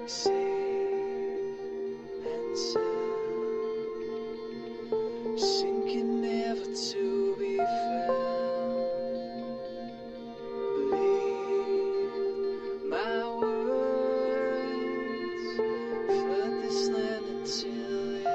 safe and sound, sinking never to be found. Believe my words, flood this land until it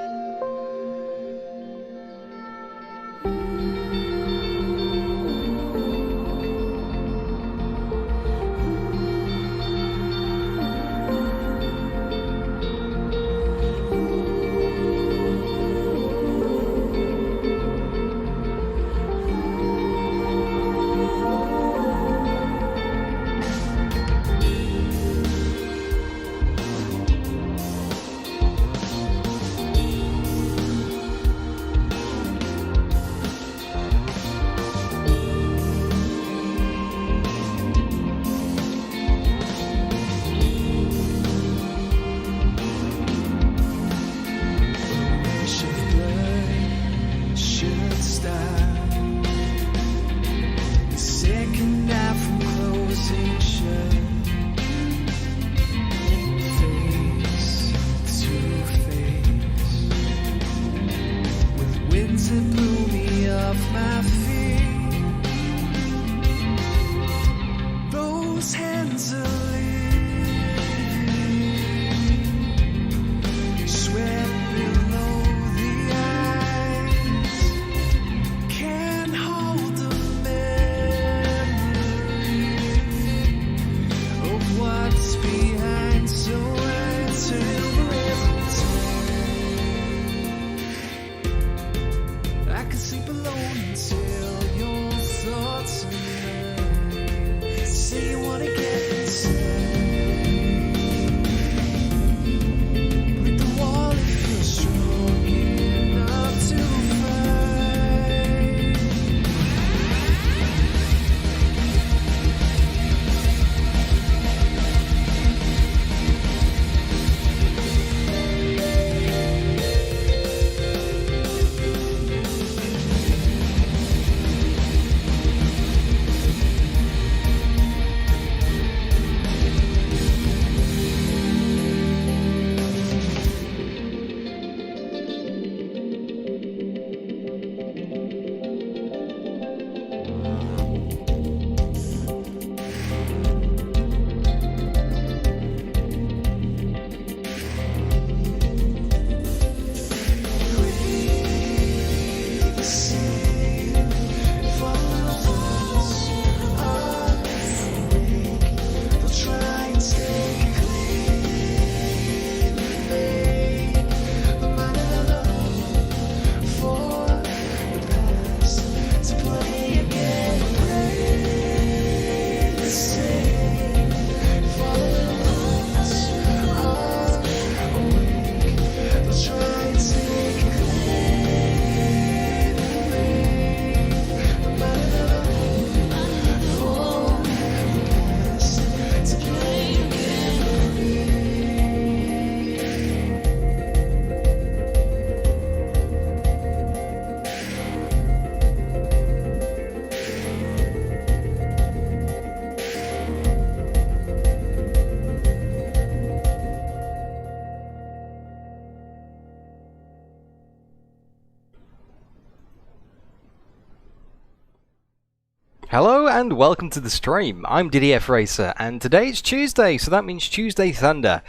Hello and welcome to the stream. I'm DDF Racer and today it's Tuesday, so that means Tuesday Thunder.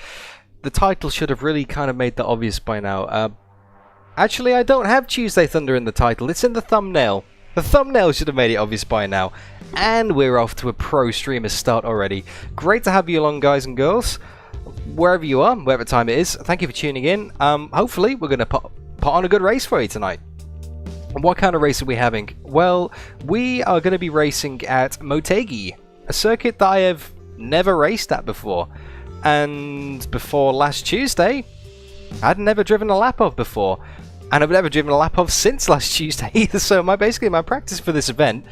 The title should have really kind of made that obvious by now. Actually, I don't have Tuesday Thunder in the title, it's in the thumbnail. The thumbnail should have made it obvious by now. And we're off to a pro streamer start already. Great to have you along, guys and girls. Wherever you are, whatever time it is, thank you for tuning in. Hopefully we're going to put on a good race for you tonight. What kind of race are we having? Well, we are going to be racing at Motegi, a circuit that I have never raced at before. And before last Tuesday, I'd never driven a lap of before. And I've never driven a lap of since last Tuesday either. So basically my practice for this event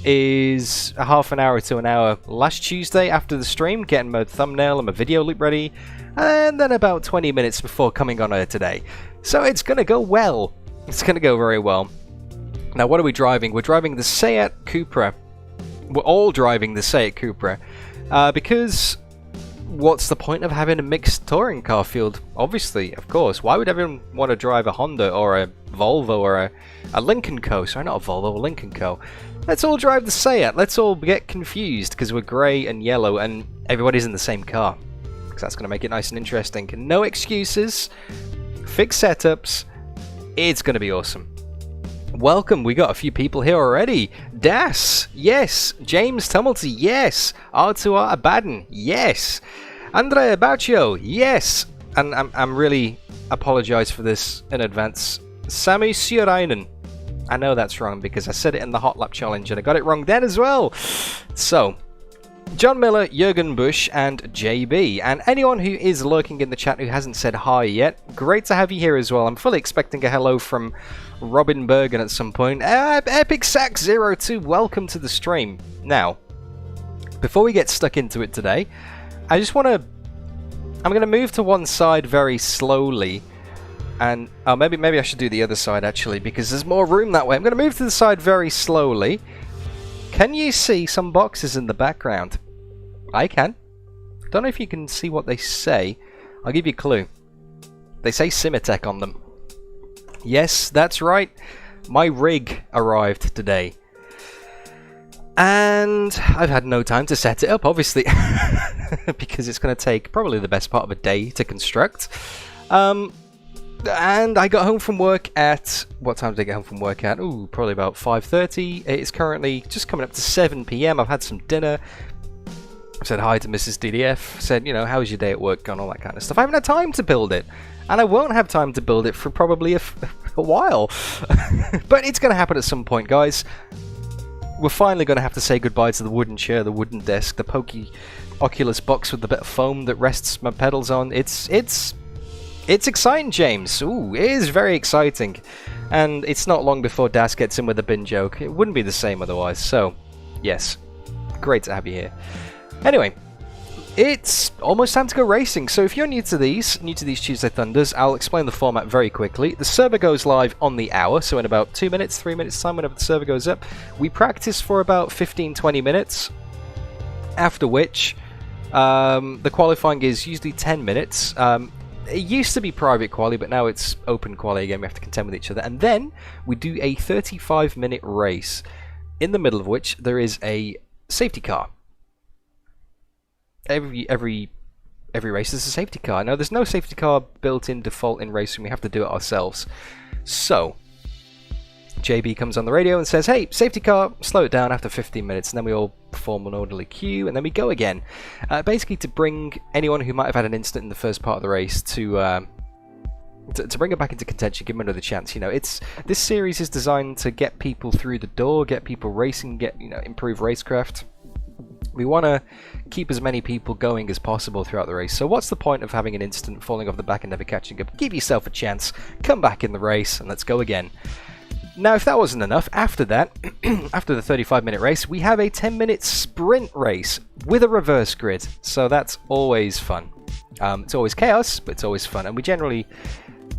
is a half an hour to an hour last Tuesday after the stream, getting my thumbnail and my video loop ready. And then about 20 minutes before coming on air today. So it's going to go well. It's going to go very well. Now, what are we driving? We're driving the Seat CUPRA. We're all driving the Seat CUPRA because what's the point of having a mixed touring car field? Obviously, of course. Why would everyone want to drive a Honda or a Volvo or a Lincoln Co? Sorry, not a Volvo, a Lincoln Co. Let's all drive the Seat. Let's all get confused because we're grey and yellow and everybody's in the same car. Because that's going to make it nice and interesting. No excuses. Fixed setups. It's going to be awesome. Welcome, we got a few people here already. Das, yes. James Tumulty, yes. R2R Abaddon, yes. Andrea Baccio, yes. And I'm really apologise for this in advance. Sami Siurainen. I know that's wrong because I said it in the Hot Lap Challenge and I got it wrong then as well. So, John Miller, Jürgen Busch, and JB. And anyone who is lurking in the chat who hasn't said hi yet, great to have you here as well. I'm fully expecting a hello from Robin Bergen at some point. Epic Sack 02, welcome to the stream. Now, before we get stuck into it today, I just want to... I'm going to move to one side very slowly. And maybe I should do the other side actually, because there's more room that way. I'm going to move to the side very slowly. Can you see some boxes in the background? I can. Don't know if you can see what they say. I'll give you a clue. They say Simatech on them. Yes, that's right. My rig arrived today. And I've had no time to set it up, obviously. Because it's going to take probably the best part of a day to construct. And I got home from work at... What time did I get home from work at? Ooh, probably about 5:30. It is currently just coming up to 7 PM. I've had some dinner. I said hi to Mrs. DDF. Said, you know, how was your day at work? And all that kind of stuff. I haven't had time to build it. And I won't have time to build it for probably a while. But it's going to happen at some point, guys. We're finally going to have to say goodbye to the wooden chair, the wooden desk, the pokey Oculus box with the bit of foam that rests my pedals on. It's exciting, James. Ooh, it is very exciting. And it's not long before Das gets in with a bin joke. It wouldn't be the same otherwise. So, yes. Great to have you here. Anyway, it's almost time to go racing. So if you're new to these Tuesday Thunders, I'll explain the format very quickly. The server goes live on the hour, so in about 2 minutes, 3 minutes time, whenever the server goes up. We practice for about 15-20 minutes. After which, the qualifying is usually 10 minutes. It used to be private quali, but now it's open quali again. We have to contend with each other. And then we do a 35-minute race, in the middle of which there is a safety car. Every race is a safety car. Now, there's no safety car built in default in racing. We have to do it ourselves. So, JB comes on the radio and says, hey, safety car, slow it down after 15 minutes. And then we all perform an orderly queue, and then we go again. Basically to bring anyone who might have had an incident in the first part of the race to bring it back into contention, give them another chance. You know, this series is designed to get people through the door, get people racing, improve racecraft. We want to keep as many people going as possible throughout the race. So what's the point of having an incident, falling off the back and never catching up? Give yourself a chance, come back in the race, and let's go again. Now, if that wasn't enough, after that, after the 35-minute race, we have a 10-minute sprint race with a reverse grid. So that's always fun. It's always chaos, but it's always fun. And we generally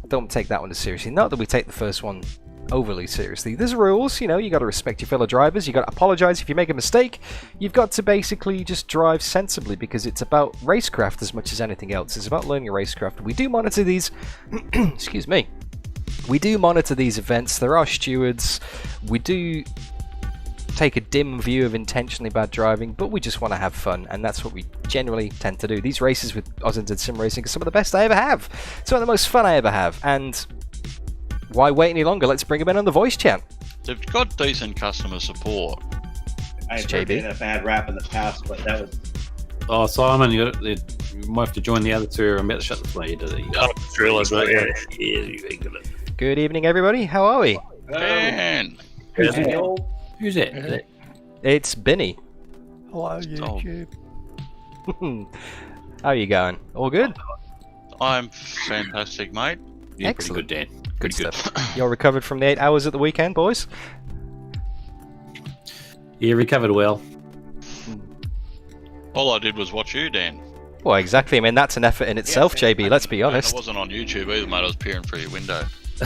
don't take that one as seriously. Not that we take the first one overly seriously. There's rules, you got to respect your fellow drivers. You got to apologize if you make a mistake. You've got to basically just drive sensibly, because it's about racecraft as much as anything else. It's about learning racecraft. We do monitor these... excuse me. We do monitor these events. There are stewards. We do take a dim view of intentionally bad driving, but we just want to have fun, and that's what we generally tend to do. These races with AUSNZ SimRacing are some of the best I ever have. Some of the most fun I ever have, and why wait any longer? Let's bring them in on the voice chat. They've got decent customer support. I've heard a bad rap in the past, but that was... Oh, Simon, you might have to join the other two. I'm about to shut the play. Good evening, everybody. How are we? Dan. Who's it? It's Benny. Hello, YouTube. How are you going? All good? I'm fantastic, mate. Yeah, excellent. Pretty good, Dan. Good stuff. You're recovered from the 8 hours at the weekend, boys? Yeah, recovered well. All I did was watch you, Dan. Well, exactly. I mean, that's an effort in itself, JB. Let's be honest. And I wasn't on YouTube either, mate. I was peering through your window. So...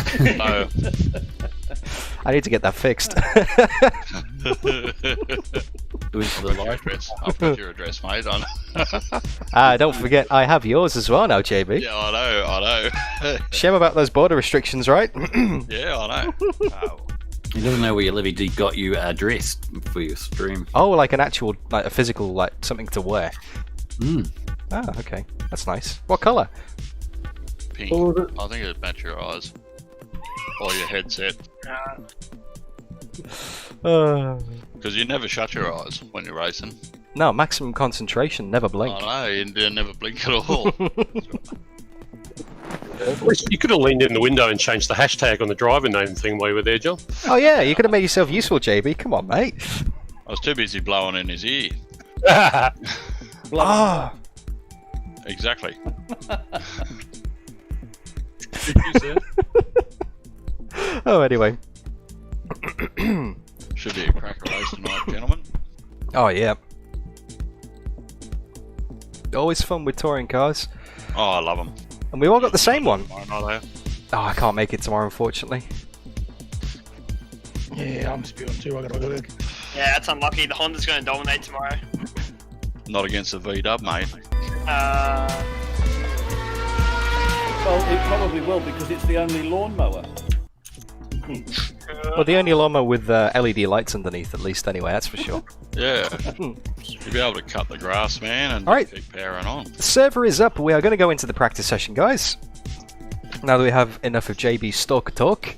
I need to get that fixed. Doing for the life. I've got your address, mate. Don't forget, I have yours as well now, JB. Yeah, I know. Shame about those border restrictions, right? Yeah, I know. Oh. He doesn't know where your Livy D got you addressed for your stream. Oh, like an actual, like a physical, like something to wear. Mm. Ah, okay. That's nice. What colour? Pink. Oh, I think it'd match your eyes. Or your headset. Because you never shut your eyes when you're racing. No, maximum concentration, never blink. I know, you never blink at all. You could have leaned in the window and changed the hashtag on the driver name thing while you were there, John. Oh yeah, you could have made yourself useful, JB. Come on, mate. I was too busy blowing in his ear. Ah. Exactly. Oh, anyway. Should be a cracker race tonight, gentlemen. Oh yeah. Always fun with touring cars. Oh, I love them. And we all got the same one. Not Oh, I can't make it tomorrow, unfortunately. Yeah, I'm spewing too. I gotta work. Yeah, that's unlucky. The Honda's going to dominate tomorrow. Not against the V-dub, mate. Well, it probably will because it's the only lawnmower. Well, the only llama with LED lights underneath, at least, anyway, that's for sure. Yeah. You'll be able to cut the grass, man, and Alright. keep powering on. The server is up. We are going to go into the practice session, guys. Now that we have enough of JB's stalker talk.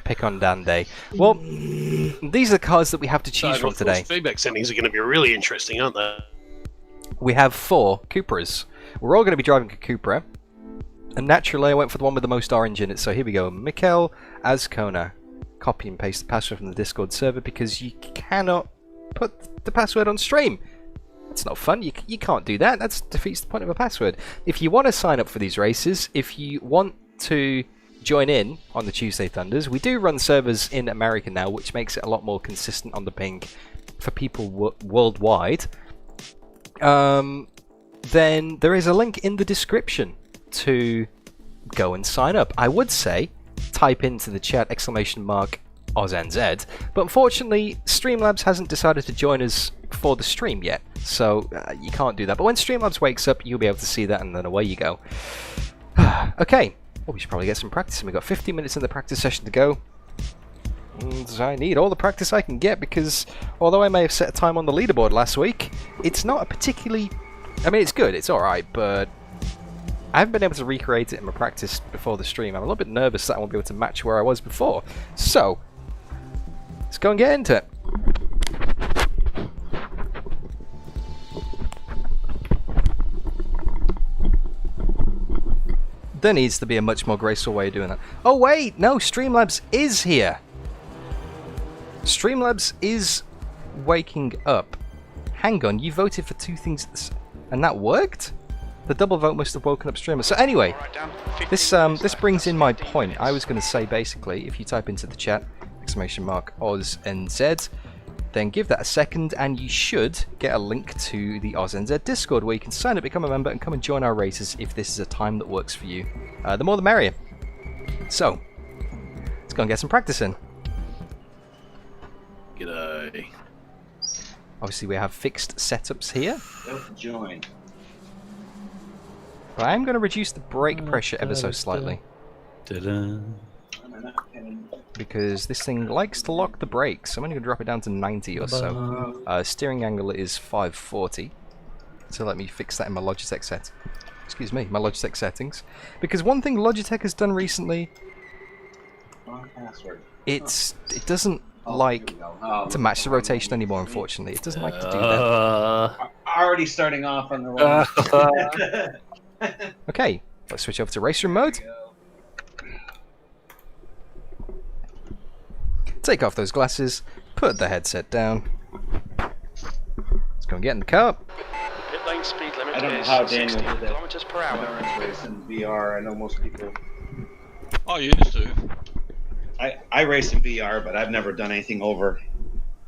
Pick on Dan Day. Well, these are the cars that we have to choose from today. Feedback settings are going to be really interesting, aren't they? We have 4 Cupras. We're all going to be driving a Cupra. And naturally, I went for the one with the most orange in it. So here we go. Mikel Azcona. Copy and paste the password from the Discord server because you cannot put the password on stream. That's not fun. You can't do that. That defeats the point of a password. If you want to sign up for these races, if you want to join in on the Tuesday Thunders, we do run servers in America now, which makes it a lot more consistent on the ping for people worldwide. Then there is a link in the description to go and sign up. I would say type into the chat !AUSNZ, but unfortunately Streamlabs hasn't decided to join us for the stream yet, so you can't do that. But when Streamlabs wakes up, you'll be able to see that, and then away you go. Okay, well, we should probably get some practice, and we've got 15 minutes in the practice session to go. And I need all the practice I can get because although I may have set a time on the leaderboard last week, it's not a particularly... I mean, it's good, it's alright, but I haven't been able to recreate it in my practice before the stream. I'm a little bit nervous that I won't be able to match where I was before. So, let's go and get into it. There needs to be a much more graceful way of doing that. Oh wait, no, Streamlabs is here. Streamlabs is waking up. Hang on, you voted for 2 things and that worked? The double vote must have woken up streamers. So anyway, this brings in my point. I was going to say basically, if you type into the chat !AUSNZ, then give that a second, and you should get a link to the AUSNZ Discord where you can sign up, become a member, and come and join our races if this is a time that works for you. The more the merrier. So, let's go and get some practice in. G'day. Obviously, we have fixed setups here. Don't join. But I am going to reduce the brake pressure ever so slightly. Ta-da. Because this thing likes to lock the brakes. I'm only going to drop it down to 90 or so. Steering angle is 540. So let me fix that in my Logitech my Logitech settings. Because one thing Logitech has done recently, it doesn't like to match the rotation anymore, unfortunately. It doesn't like to do that. Already starting off on the wrong. Okay, let's switch over to RaceRoom mode. Take off those glasses, put the headset down. Let's go and get in the car. Pit lane speed limit I don't know is how Daniel 60 did that. kilometers per hour. Race in VR. I know most people. I used to. I race in VR, but I've never done anything over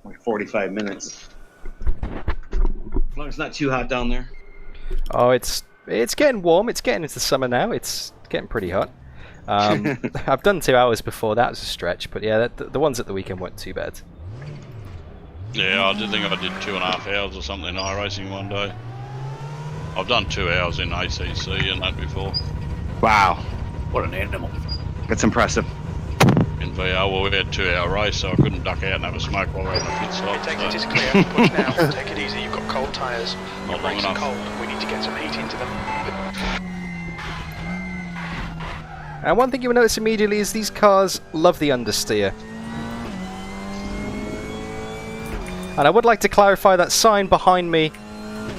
like 45 minutes. As long as it's not too hot down there. Oh, it's getting warm. It's getting into summer now. It's getting pretty hot. I've done 2 hours before. That was a stretch, but yeah, the ones at the weekend weren't too bad. Yeah, I did think I did 2.5 hours or something in iRacing one day. I've done 2 hours in ACC and that before. Wow, What an animal. that's impressive. In VR, well, we had a 2-hour race, so I couldn't duck out and have a smoke while we were in the pit stop. It is So clear. Push now. Take it easy. You've got cold tyres. Not The long brakes are enough. cold. We need to get some heat into them. And one thing you will notice immediately is these cars love the understeer. And I would like to clarify that sign behind me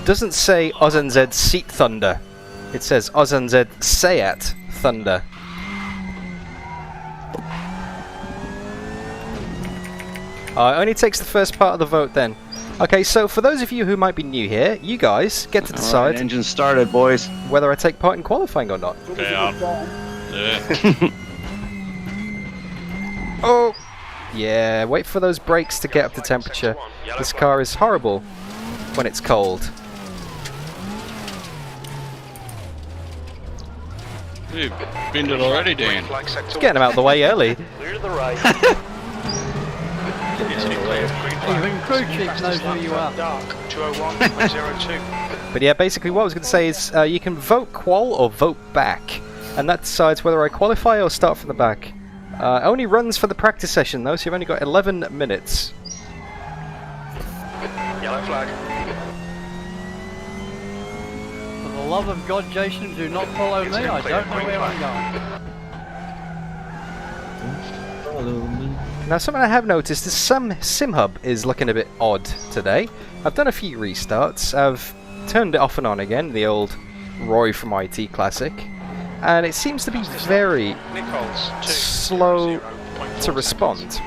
doesn't say AUSNZ Seat Thunder. It says AUSNZ Seat Thunder. It only takes the first part of the vote then. Okay, so for those of you who might be new here, you guys get to decide Alright, engine started, boys. whether I take part in qualifying or not. yeah. Oh! Yeah, wait for those brakes to get up to temperature. This car is horrible when it's cold. You've binned it already, Dan. Flag sector Getting them out of the way early. clear to the right. Even crew chief knows who you are. Dark 201.02. But yeah, basically what I was going to say is you can vote qual or vote back. And that decides whether I qualify or start from the back. Only runs for the practice session though, so you've only got 11 minutes. Yellow flag. For the love of God, Jason, do not follow me. I don't know where I'm going. Now something I have noticed is some SimHub is looking a bit odd today. I've done a few restarts, I've turned it off and on again, the old Roy from IT Classic. And it seems to be very slow to respond.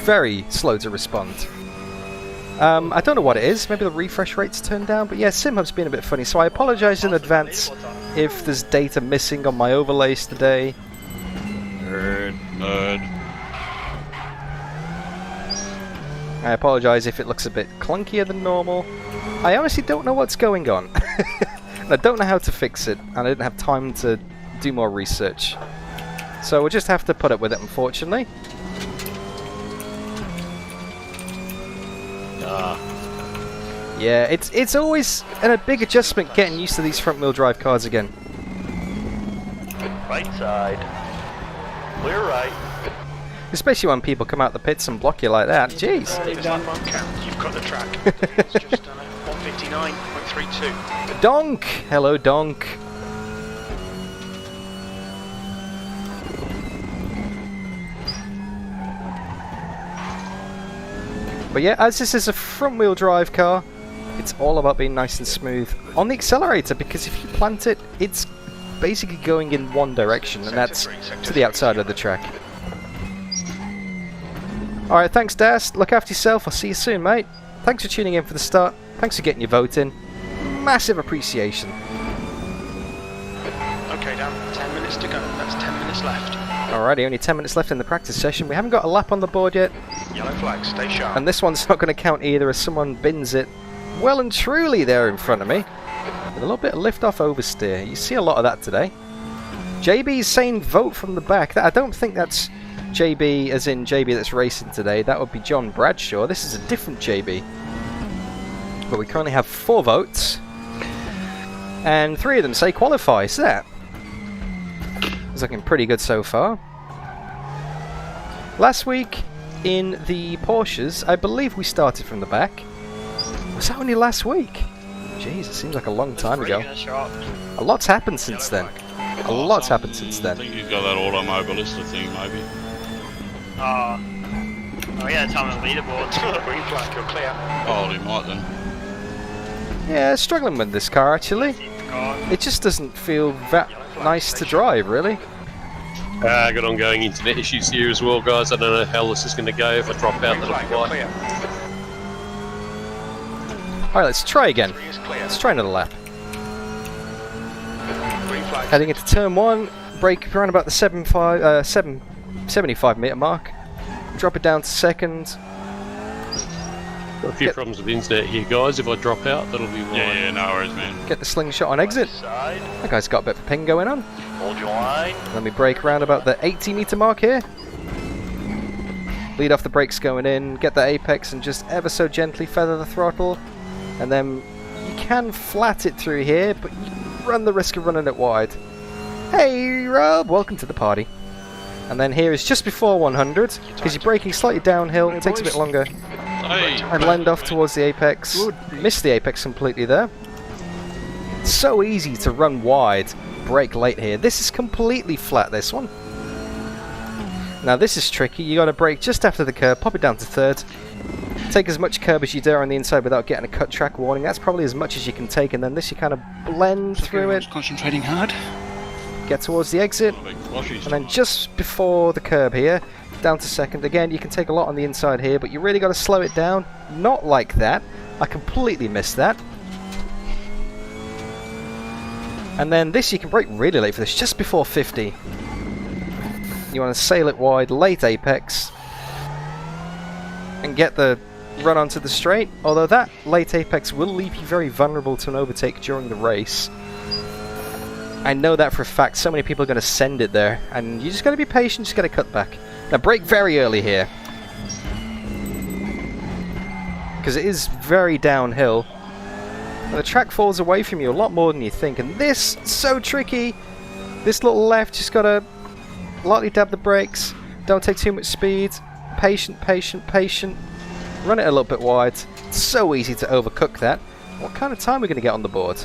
Very slow to respond. I don't know what it is, maybe the refresh rate's turned down, but yeah, SimHub's been a bit funny, so I apologise in advance if there's data missing on my overlays today. Nerd. I apologise if it looks a bit clunkier than normal. I honestly don't know what's going on. I don't know how to fix it, and I didn't have time to do more research. So we'll just have to put up with it, unfortunately. Yeah, it's always a big adjustment getting used to these front-wheel drive cars again. Right side. Clear right. Especially when people come out the pits and block you like that. Jeez. This lap won't count. You've got the track. It's just 159.32. Donk! Hello, Donk. But yeah, as this is a front-wheel drive car, it's all about being nice and smooth on the accelerator, because if you plant it, it's basically going in one direction, and that's to the outside of the track. Alright, thanks Das, look after yourself, I'll see you soon mate. Thanks for tuning in for the start, thanks for getting your vote in. Massive appreciation. Okay, Dan, 10 minutes to go. That's 10 minutes left. Alrighty, only 10 minutes left in the practice session. We haven't got a lap on the board yet, Yellow flag, stay sharp. and this one's not going to count either as someone bins it well and truly there in front of me. With a little bit of lift-off oversteer. You see a lot of that today. JB's saying vote from the back. I don't think that's JB as in JB that's racing today. That would be John Bradshaw. This is a different JB. But we currently have 4 votes. And 3 of them say qualify. So that is looking pretty good so far. Last week in the Porsches, I believe we started from the back. Was that only last week? Jeez, it seems like a long time ago. A lot's happened since then. A lot's happened since I then. think he's got that automobilista thing, maybe. Oh yeah, it's on the leaderboard. Green flag, you're clear. Oh, he might then. Yeah, struggling with this car actually. It just doesn't feel that nice to drive, really. I got ongoing internet issues here as well, guys. I don't know how this is going to go. If I drop out, Green that'll flag, be you're why. clear. Alright, let's try again. 3 is clear. Let's try another lap. Green flag. Heading into turn 1, brake around about the 75 metre mark. Drop it down to second. Got a few problems with the internet here, guys. If I drop out, that'll be why. Yeah, no worries, man. Get the slingshot on exit. Side. That guy's got a bit of a ping going on. Hold your line. Let me brake around about the 80 metre mark here. Lead off the brakes going in, get the apex and just ever so gently feather the throttle. And then you can flat it through here, but you run the risk of running it wide. Hey Rob, welcome to the party. And then here is just before 100, because you're braking slightly downhill, it takes a bit longer. And land off towards the apex. Missed the apex completely there. So easy to run wide, brake late here. This is completely flat, this one. Now this is tricky, you gotta brake just after the curb, pop it down to third. Take as much curb as you dare on the inside without getting a cut track warning. That's probably as much as you can take, and then this you kind of blend through it. Concentrating hard. Get towards the exit, and then just before the curb here, down to second. Again, you can take a lot on the inside here, but you really got to slow it down. Not like that. I completely missed that. And then this you can brake really late for this, just before 50. You want to sail it wide, late apex, and get the run onto the straight. Although that late apex will leave you very vulnerable to an overtake during the race. I know that for a fact. So many people are going to send it there, and you just got to be patient, just got to cut back. Now brake very early here, because it is very downhill. Now, the track falls away from you a lot more than you think, and this so tricky. This little left, just got to lightly dab the brakes. Don't take too much speed. Patient, patient, patient. Run it a little bit wide. It's so easy to overcook that. What kind of time are we going to get on the board?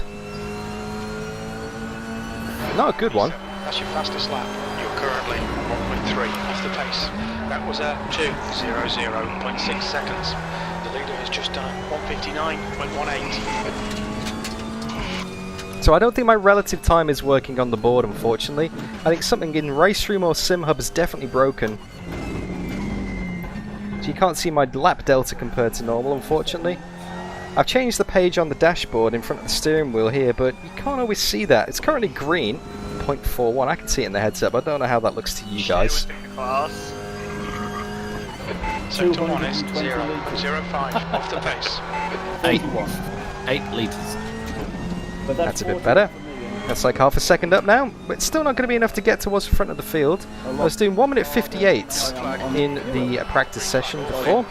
Not a good one. That's your fastest lap. You're currently 1.3 off the pace. That was a 2:00.6 seconds. The leader has just done 1:59.18. So I don't think my relative time is working on the board, unfortunately. I think something in RaceRoom or SimHub is definitely broken. So you can't see my lap delta compared to normal, unfortunately. I've changed the page on the dashboard in front of the steering wheel here, but you can't always see that. It's currently green, 0.41. I can see it in the heads up. I don't know how that looks to you guys. Sector 1 is 0.05 off the pace. 8 litres. But That's a bit better. That's like half a second up now, but it's still not going to be enough to get towards the front of the field. I was doing 1:58 in the practice session before.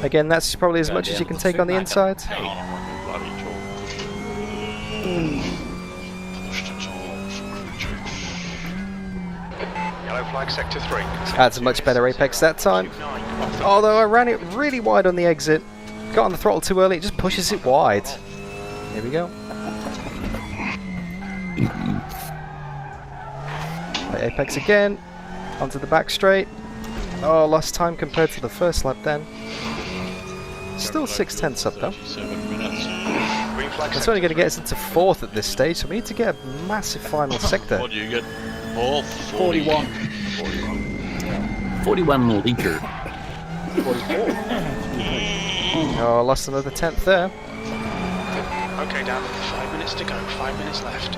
Again, that's probably as much as you can take on the inside. Yellow flag sector 3. That's a much better apex that time. Although I ran it really wide on the exit. Got on the throttle too early, it just pushes it wide. Here we go. Apex again. Onto the back straight. Oh, lost time compared to the first lap then. Still 6/10 up though. It's only going to get us into 4th at this stage, so we need to get a massive final sector. What do you get? 4th? 41. 41 litre. 44. Oh, lost another 10th there. Okay, Dan, 5 minutes to go, 5 minutes left.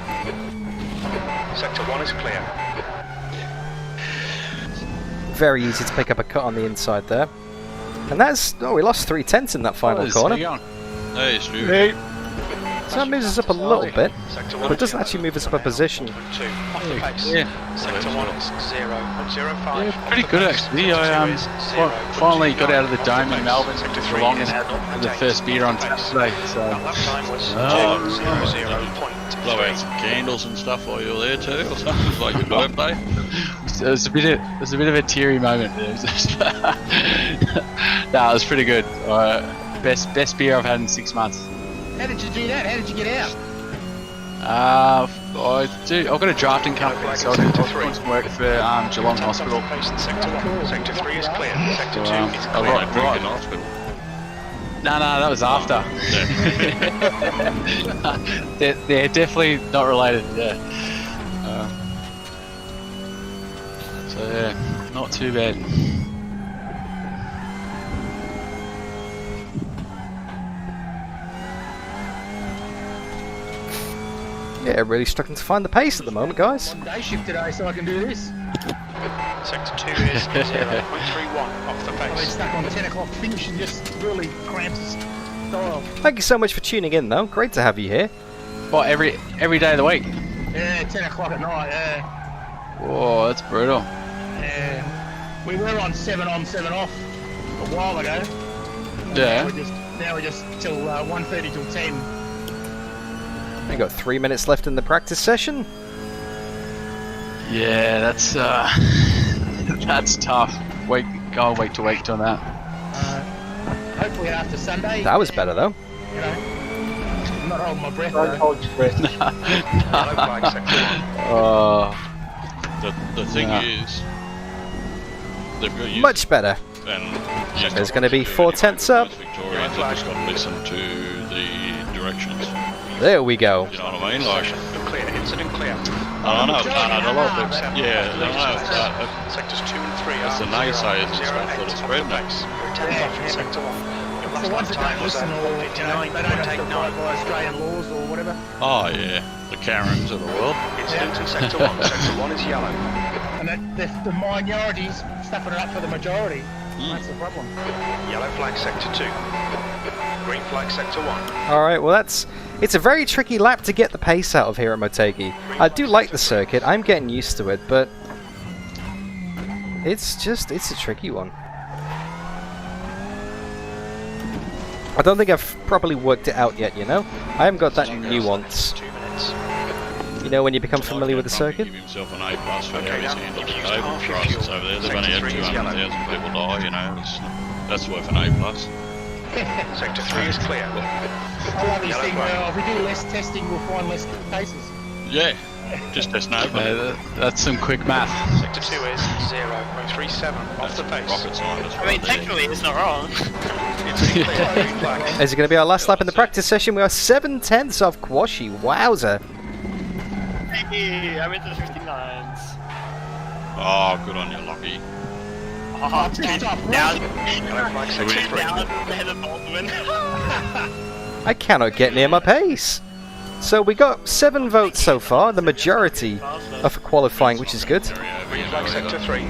Sector 1 is clear. Very easy to pick up a cut on the inside there. And that's... oh, we lost 3/10 in that final corner. Hey, Stu. Hey. So that moves us up a little bit, but it doesn't actually move us up a position. Yeah. Sector 1 is 0.05. Yeah, pretty good actually. I finally got out of the dome in Melbourne along and had the first beer on tap today. So Blow out some candles and stuff while you were there too, or something. It was like your birthday. it was a bit of a teary moment. No, it was pretty good. Best beer I've had in 6 months. How did you do that? How did you get out? I've got a drafting company, so I do some work for Geelong Hospital. Sector 3 is clear. Sector 2 is I clear. like drinking hospital. No, that was after. They're definitely not related. Yeah. So yeah, not too bad. Yeah, really struggling to find the pace at the moment, guys. On day shift today, so I can do this. Sector 2 is 0.31 off the I've been pace. stuck on the 10 o'clock finish and just really cramps the style. Thank you so much for tuning in, though. Great to have you here. What, every day of the week? Yeah, 10 o'clock at night, yeah. Whoa, that's brutal. Yeah. We were on 7 on, 7 off a while ago. Yeah. Now we're just till 1:30 till 10. We got 3 minutes left in the practice session. Yeah, that's that's tough. Go week to week doing that. Hopefully after Sunday. That was better though. You know, I'm not holding my breath. Don't hold your breath. The thing is, they've got you. Much better. And There's going to be 4/10 up. Victorians have just got to listen to the directions. There we go. You know what I mean? Like, Clear, incident clear. I know it's hard a lot, but yeah, I know it's hard. Sectors 2 and 3 That's the naysayers and stuff that are spreading it. You're 10 off in sector 1. Your The ones last that time don't was listen or they don't have to abide by 1:59. Australian laws or whatever. Oh yeah, the Karens of the world. Incident in sector 1. Sector 1 is yellow. And the minorities stuffing it up for the majority. That's the problem. Yellow flag sector 2. Green flag sector 1. Alright, well it's a very tricky lap to get the pace out of here at Motegi. I do like the circuit, I'm getting used to it, but it's a tricky one. I don't think I've properly worked it out yet, you know? I haven't got that nuance. 2 minutes. You know, when you become familiar with the circuit? Give himself an A plus for how he's handled the table for us. It's over there. They've only had 200,000 people die. You know, that's worth an A plus. Sector 3 is clear. I love this thing where if we do less testing, we'll find less cases. Yeah, just test no. That's some quick math. Sector 2 is 0.37 off the pace. Rocket scientist. I mean, technically, it's not wrong. Is it going to be our last lap in the practice session? We are 7/10 off Quashi. Wowza. Hey, I'm into the 59s. Oh, good on you, Lockie. Oh, Just off, down. Yellow flag sector 3. Down ahead of Baldwin. I cannot get near my pace. So we got 7 votes so far, the majority of qualifying, which is good. Green flag sector 3.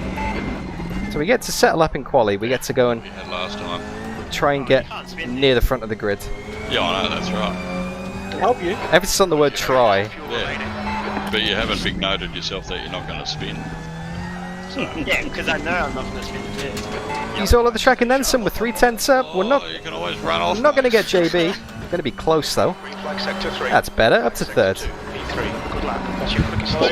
So we get to settle up in quali, we get to go and We had last time. try and get near the front of the grid. Yeah, I know, that's right. To help you. Emphasis on the word try. Yeah. But you haven't big noted yourself that you're not going to spin. So. Yeah, because I know I'm not going to spin the disc. He's all at the track and then some with 3/10 up. We're not You can always run off. going to get JB. Going to be close though. Green flag sector 3. That's better. Up to third. P3. Good lap. That's your quickest stop.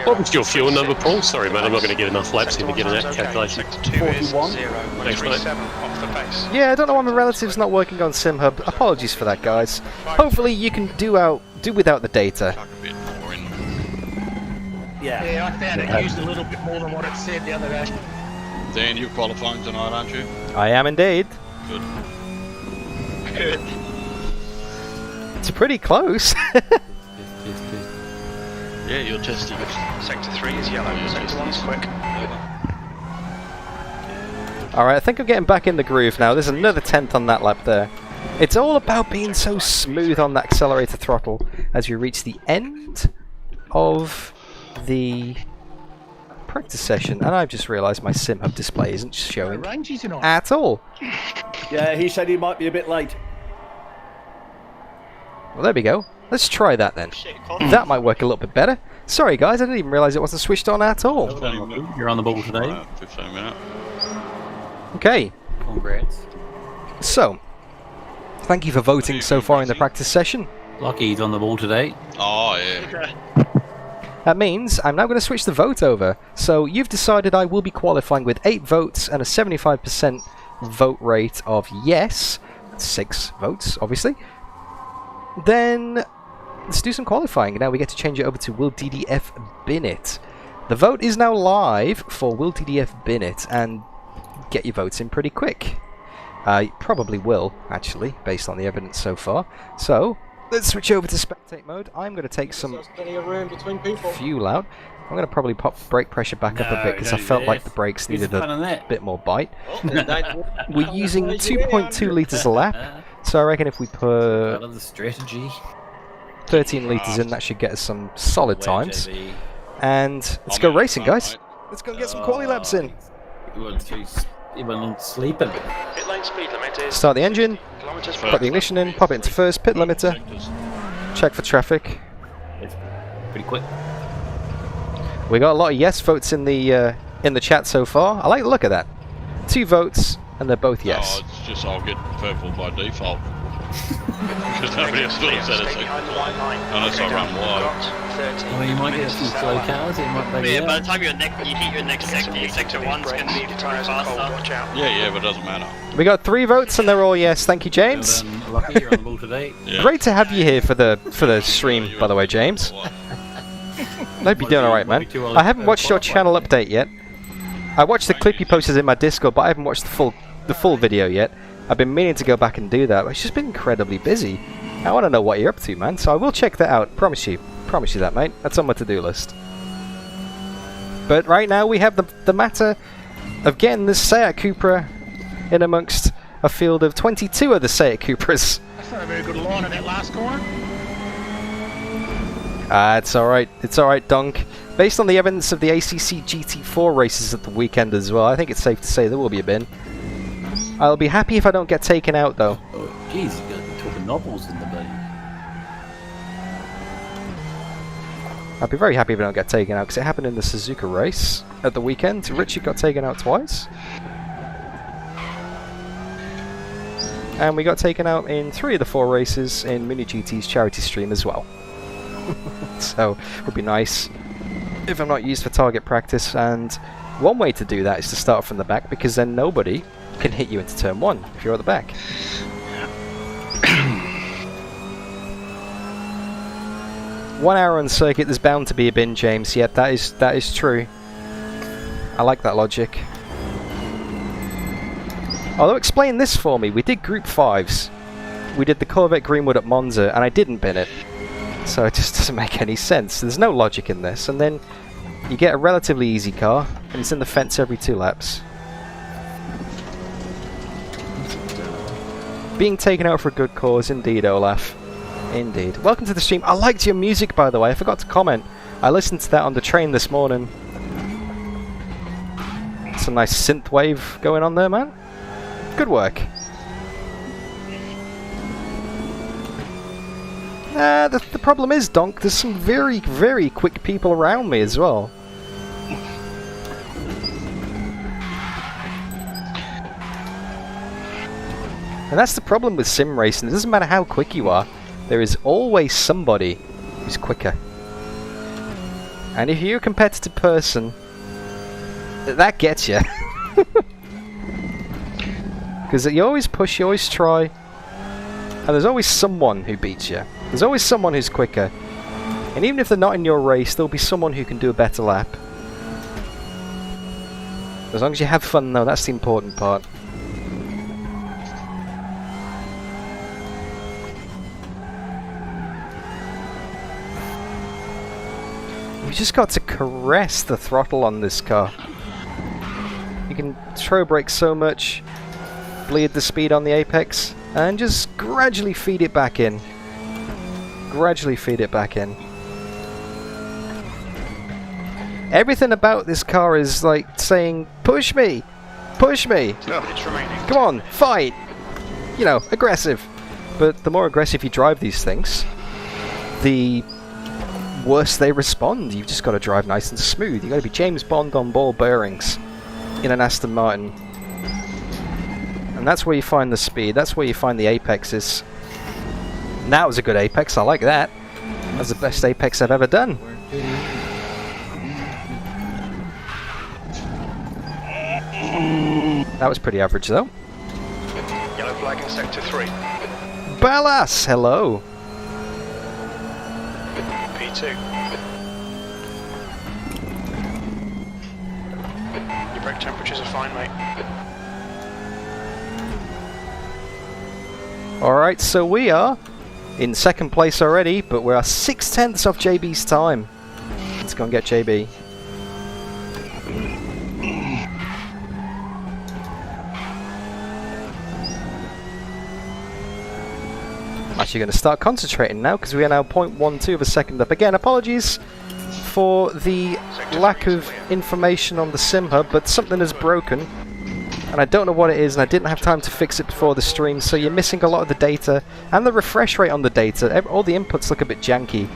What was your fuel number, Paul? Sorry, mate, I'm not going to get enough laps in to get an calculation. Sector 2 is 41. 0.37 off the pace. Yeah, I don't know why my relative's not working on SimHub. Apologies for that, guys. Hopefully you can do without the data. Chuck a bit more in. Yeah, I found it used a little bit more than what it said the other day. Dan, you're qualifying tonight, aren't you? I am indeed. Good. Good. It's pretty close. Yeah, you're testing. Sector 3 is yellow. Sector 1 is quick. Alright, I think I'm getting back in the groove now. There's another 10th on that lap there. It's all about being so smooth on the accelerator throttle as you reach the end of the practice session. And I've just realised my SimHub display isn't showing at all. Yeah, he said he might be a bit late. Well, there we go. Let's try that then. That might work a little bit better. Sorry guys, I didn't even realise it wasn't switched on at all. You're on the ball today. 15 minutes. Okay, Congrats. so thank you for voting so far in the practice session. Lockie's on the ball today. Oh, yeah. That means I'm now going to switch the vote over. So you've decided I will be qualifying with 8 votes and a 75% vote rate of yes. 6 votes, obviously. Then let's do some qualifying. Now we get to change it over to Will DDF Bin It. The vote is now live for Will DDF Bin It, and get your votes in pretty quick. You probably will, actually, based on the evidence so far. So let's switch over to spectate mode. I'm going to take some fuel out. I'm going to probably pop brake pressure back up a bit because I felt like the brakes needed a bit more bite. We're using 2.2 litres a lap. So I reckon if we put The strategy. 13 litres in, that should get us some solid times. And let's go racing, guys. Let's go and get some quali laps in. Everyone sleeping. Pit lane speed limit is Start the engine, kilometers put the ignition in, pop it into first, pit limiter, check for traffic. It's pretty quick. We got a lot of yes votes in the chat so far. I like the look of that. 2 votes, and they're both yes. Oh, it's just I'll get purple by default. Because nobody else would have said it. Unless I run wide. Well, you might get some slow cars, it might take Yeah, by the time you hit your next sector, your sector 1's going to be faster. Yeah, but it doesn't matter. We got 3 votes, and they're all yes. Thank you, James. Well done, Lucky, you're on the ball today. Yeah. Great to have you here for the stream, by the way, James. Hope you're doing alright, man. I haven't watched your channel update yet. I watched the clip you posted in my Discord, but I haven't watched the full video yet. I've been meaning to go back and do that, but it's just been incredibly busy. I want to know what you're up to, man, so I will check that out. Promise you that, mate. That's on my to-do list. But right now we have the matter of getting this Seat Cupra in amongst a field of 22 other Seat Cupras. That's not a very good line in that last corner. It's alright, Donk. Based on the evidence of the ACC GT4 races at the weekend as well, I think it's safe to say there will be a bin. I'll be happy if I don't get taken out, though. Oh, jeez, you're going to be talking novels in the bay. I'll be very happy if I don't get taken out, because it happened in the Suzuka race at the weekend. Richie got taken out twice. And we got taken out in 3 of the 4 races in Mini GT's charity stream as well. So, it would be nice if I'm not used for target practice, and one way to do that is to start from the back, because then nobody can hit you into turn 1 if you're at the back. One hour on circuit, there's bound to be a bin, James. Yep, that is true. I like that logic. Although, explain this for me. We did Group 5s. We did the Corvette Greenwood at Monza, and I didn't bin it. So it just doesn't make any sense. There's no logic in this. And then you get a relatively easy car, and it's in the fence every 2 laps. Being taken out for a good cause, indeed, Olaf. Indeed. Welcome to the stream. I liked your music, by the way. I forgot to comment. I listened to that on the train this morning. Some nice synthwave going on there, man. Good work. The problem is, Donk, there's some very, very quick people around me as well. And that's the problem with sim racing. It doesn't matter how quick you are, there is always somebody who's quicker. And if you're a competitive person, that gets you. Because you always push, you always try, and there's always someone who beats you. There's always someone who's quicker. And even if they're not in your race, there'll be someone who can do a better lap. As long as you have fun, though, that's the important part. We just got to caress the throttle on this car. You can throw brake so much, bleed the speed on the apex, and just gradually feed it back in. Gradually feed it back in. Everything about this car is like saying, push me! Push me! Come on, fight! You know, aggressive. But the more aggressive you drive these things, the worse they respond. You've just got to drive nice and smooth. You've got to be James Bond on ball bearings in an Aston Martin. And that's where you find the speed, that's where you find the apexes. And that was a good apex, I like that. That's the best apex I've ever done. That was pretty average though. Yellow flag in sector 3. Ballas, hello. P2. Your brake temperatures are fine, mate. Alright, so we are in second place already, but we're 6/10 off JB's time. Let's go and get JB. I'm actually going to start concentrating now, because we are now 0.12 of a second up. Again, apologies for the lack of information on the Sim Hub, but something has broken. And I don't know what it is, and I didn't have time to fix it before the stream, so you're missing a lot of the data. And the refresh rate on the data, all the inputs look a bit janky.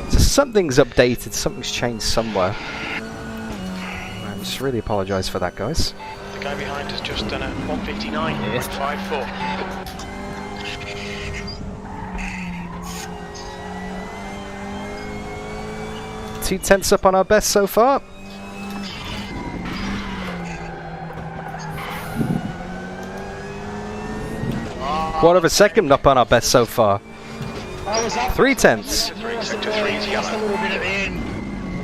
So something's updated, something's changed somewhere. Just really apologise for that, guys. The guy behind has just done a 159.54. 2 tenths up on our best so far. Quarter of a second up on our best so far. 3 tenths.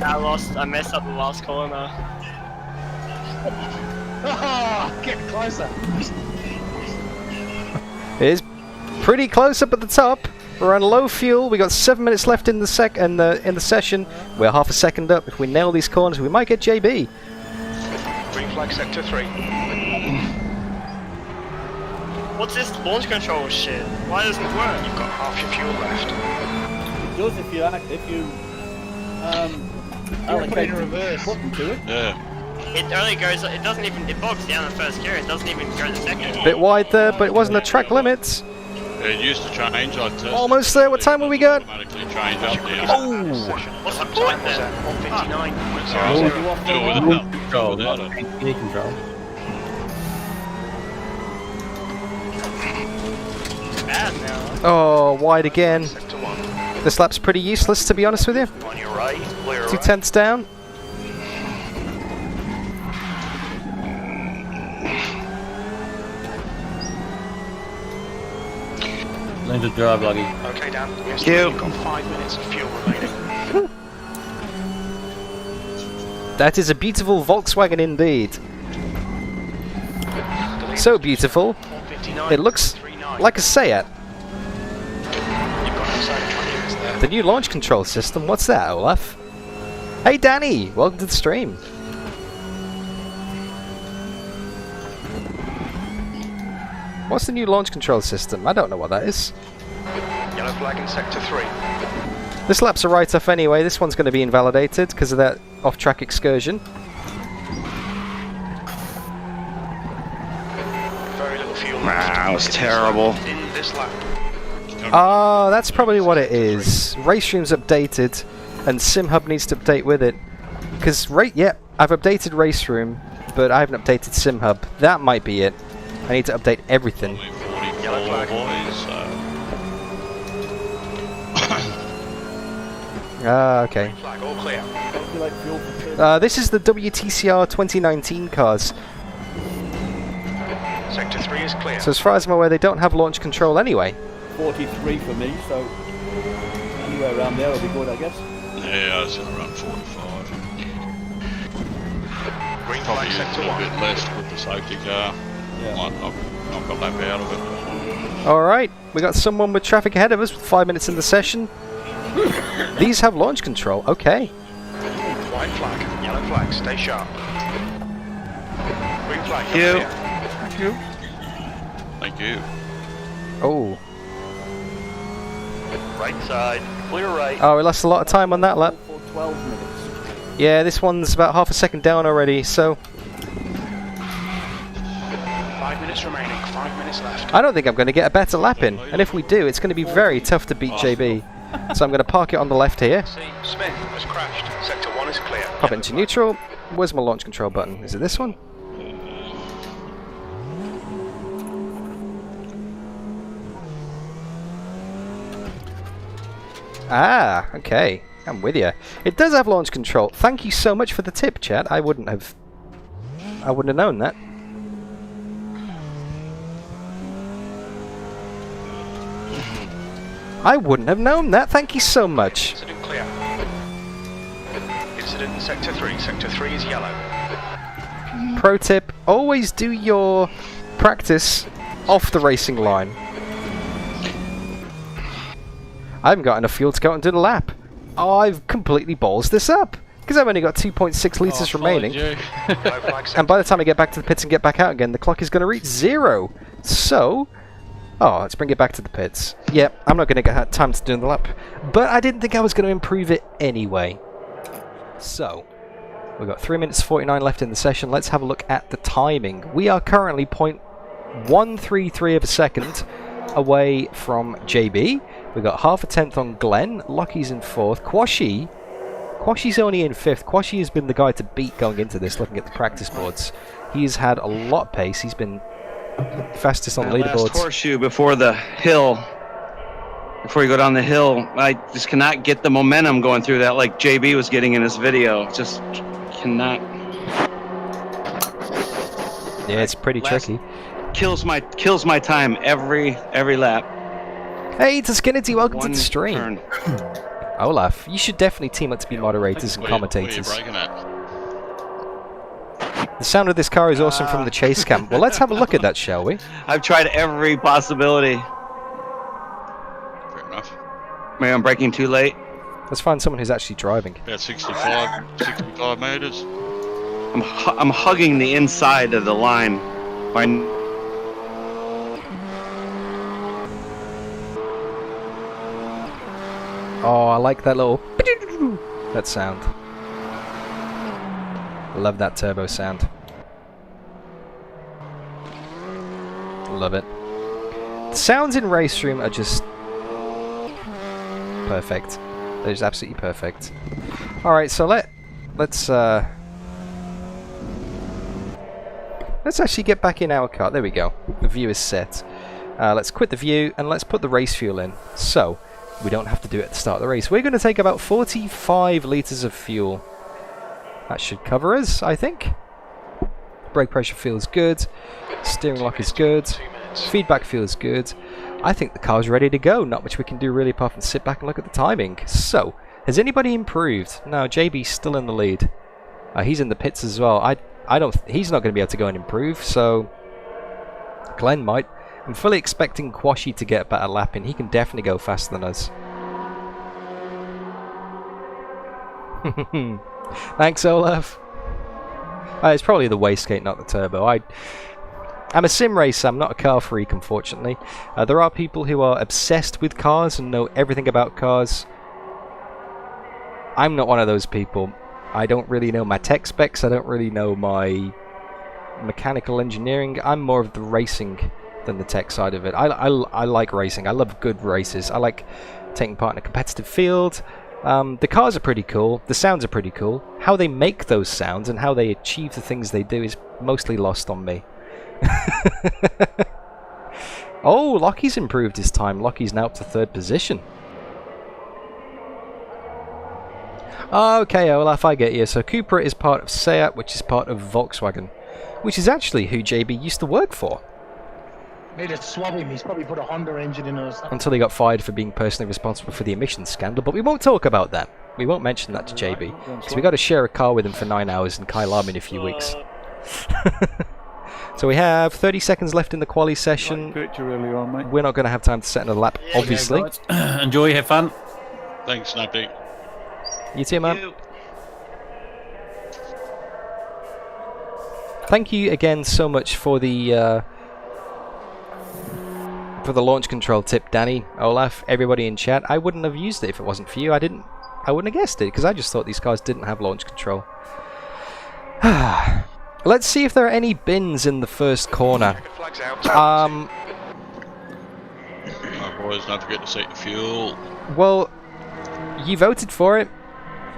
I messed up the last corner. Oh, get closer. It is pretty close up at the top. We're on low fuel. We got 7 minutes left in the in the session. We're half a second up. If we nail these corners, we might get JB. Green flag sector 3. What's this launch control shit? Why doesn't it work? You've got half your fuel left. It does if you allocate in reverse. button to it. Yeah. It only goes, it doesn't even, it bogs down the first gear, it doesn't even go to the second. Bit wide there, but it wasn't the track limits. It used to change. I tested Almost there. What time have we got? automatically change up there. Oh! What's the point then? 159.00. Do it without Control, without not it. gear control. Bad now. Oh, wide again. Sector 1. This lap's pretty useless, to be honest with you. On your right, clear 2 right. tenths down. Learn to drive, Loggy. Okay, Dan. Yes, you've got 5 minutes of fuel remaining. That is a beautiful Volkswagen indeed. So beautiful. 159. It looks like a Seat. You've got outside of 20 minutes there. The new launch control system. What's that, Olaf? Hey, Danny. Welcome to the stream. What's the new launch control system? I don't know what that is. Yellow flag in sector 3. This lap's a write-off anyway. This one's going to be invalidated because of that off-track excursion. Very little fuel. That was terrible. In this lap. Ah, that's probably what it is. RaceRoom's updated, and SimHub needs to update with it. Because, yeah, I've updated RaceRoom, but I haven't updated SimHub. That might be it. I need to update everything. Yellow flag. Boys, Ah, okay. Green flag, all clear. Calculate fuel for This is the WTCR 2019 cars. Sector 3 is clear. So as far as I'm aware, they don't have launch control anyway. 43 for me, so anywhere around there will be good, I guess. yeah, I was in around 45. Green Probably flag used a sector little 1. bit less with the safety car. Yeah. Might knock a lap out of it. Alright, we got someone with traffic ahead of us with 5 minutes in the session. These have launch control, okay. White flag. Yellow flag. Stay sharp. Green flag. Thank you. Clear. Thank you. Oh. Right side, clear right. Oh, we lost a lot of time on that lap. For 12 minutes. Yeah, this one's about half a second down already, so 5 minutes remaining. 5 minutes left. I don't think I'm going to get a better lap in. And if we do, it's going to be very tough to beat JB. So I'm going to park it on the left here. C. Smith has crashed. Sector 1 is clear. Pop it into neutral. Where's my launch control button? Is it this one? Ah, okay. I'm with you. It does have launch control. Thank you so much for the tip, chat. I wouldn't have known that. I wouldn't have known that. Thank you so much. Incident clear. Incident in sector 3. Sector 3 is yellow. Pro tip, always do your practice off the racing line. I haven't got enough fuel to go out and do the lap. I've completely balls this up because I've only got 2.6 litres remaining. And by the time I get back to the pits and get back out again, the clock is going to reach 0. So, let's bring it back to the pits. Yep, I'm not going to get time to do the lap, but I didn't think I was going to improve it anyway. So, we've got 3 minutes 49 left in the session. Let's have a look at the timing. We are currently 0.133 of a second away from JB. We've got half a tenth on Glenn. Lockie's in 4th. Quashi Quashi's only in 5th. Quashi has been the guy to beat going into this, looking at the practice boards. He's had a lot of pace. He's been fastest on the Last leaderboards. horseshoe before the hill. Before you go down the hill, I just cannot get the momentum going through that like JB was getting in his video. Just cannot. Yeah, it's pretty tricky. Kills my time every lap. Hey, Tuskinity, welcome to One the stream. turn. Olaf, you should definitely team up to be moderators and commentators. What are you braking at? The sound of this car is awesome from the chase cam. Well, let's have a look at that, shall we? I've tried every possibility. Fair enough. Maybe I'm braking too late. Let's find someone who's actually driving. About 65 metres. I'm hugging the inside of the line. Oh, I like that little that sound. Love that turbo sound. Love it. The sounds in RaceRoom are just perfect. They're just absolutely perfect. All right, so let's actually get back in our car. There we go. The view is set. Let's quit the view and let's put the race fuel in. So we don't have to do it at the start of the race. We're going to take about 45 litres of fuel. That should cover us, I think. Brake pressure feels good. Steering lock is good. Feedback feels good. I think the car's ready to go. Not much we can do really apart from sit back and look at the timing. So, has anybody improved? No, JB's still in the lead. He's in the pits as well. He's not going to be able to go and improve, so Glenn might. I'm fully expecting Quashi to get a better lap in. He can definitely go faster than us. Thanks, Olaf. It's probably the wastegate, not the turbo. I'm a sim racer. I'm not a car freak, unfortunately. There are people who are obsessed with cars and know everything about cars. I'm not one of those people. I don't really know my tech specs. I don't really know my mechanical engineering. I'm more of the racing than the tech side of it. I like racing. I love good races. I like taking part in a competitive field. The cars are pretty cool. The sounds are pretty cool. How they make those sounds and how they achieve the things they do is mostly lost on me. Oh, Lockie's improved his time. Lockie's now up to 3rd position. Okay, Olaf, I get you. So CUPRA is part of Seat, which is part of Volkswagen, which is actually who JB used to work for. Need to swab him. He's probably put a Honda engine in or something. Until he got fired for being personally responsible for the emissions scandal, but we won't talk about that. We won't mention that to JB. So we got to share a car with him for 9 hours and Kyle Arm in a few weeks. So we have 30 seconds left in the quali session. We're not going to have time to set another lap, obviously. Enjoy, have fun. Thanks, Snappy. You too, man. Thank you again so much for the launch control tip, Danny, Olaf, everybody in chat. I wouldn't have used it if it wasn't for you. I wouldn't have guessed it because I just thought these cars didn't have launch control. Let's see if there are any bins in the first corner. Alright, boys, don't forget to set your fuel. Well, you voted for it.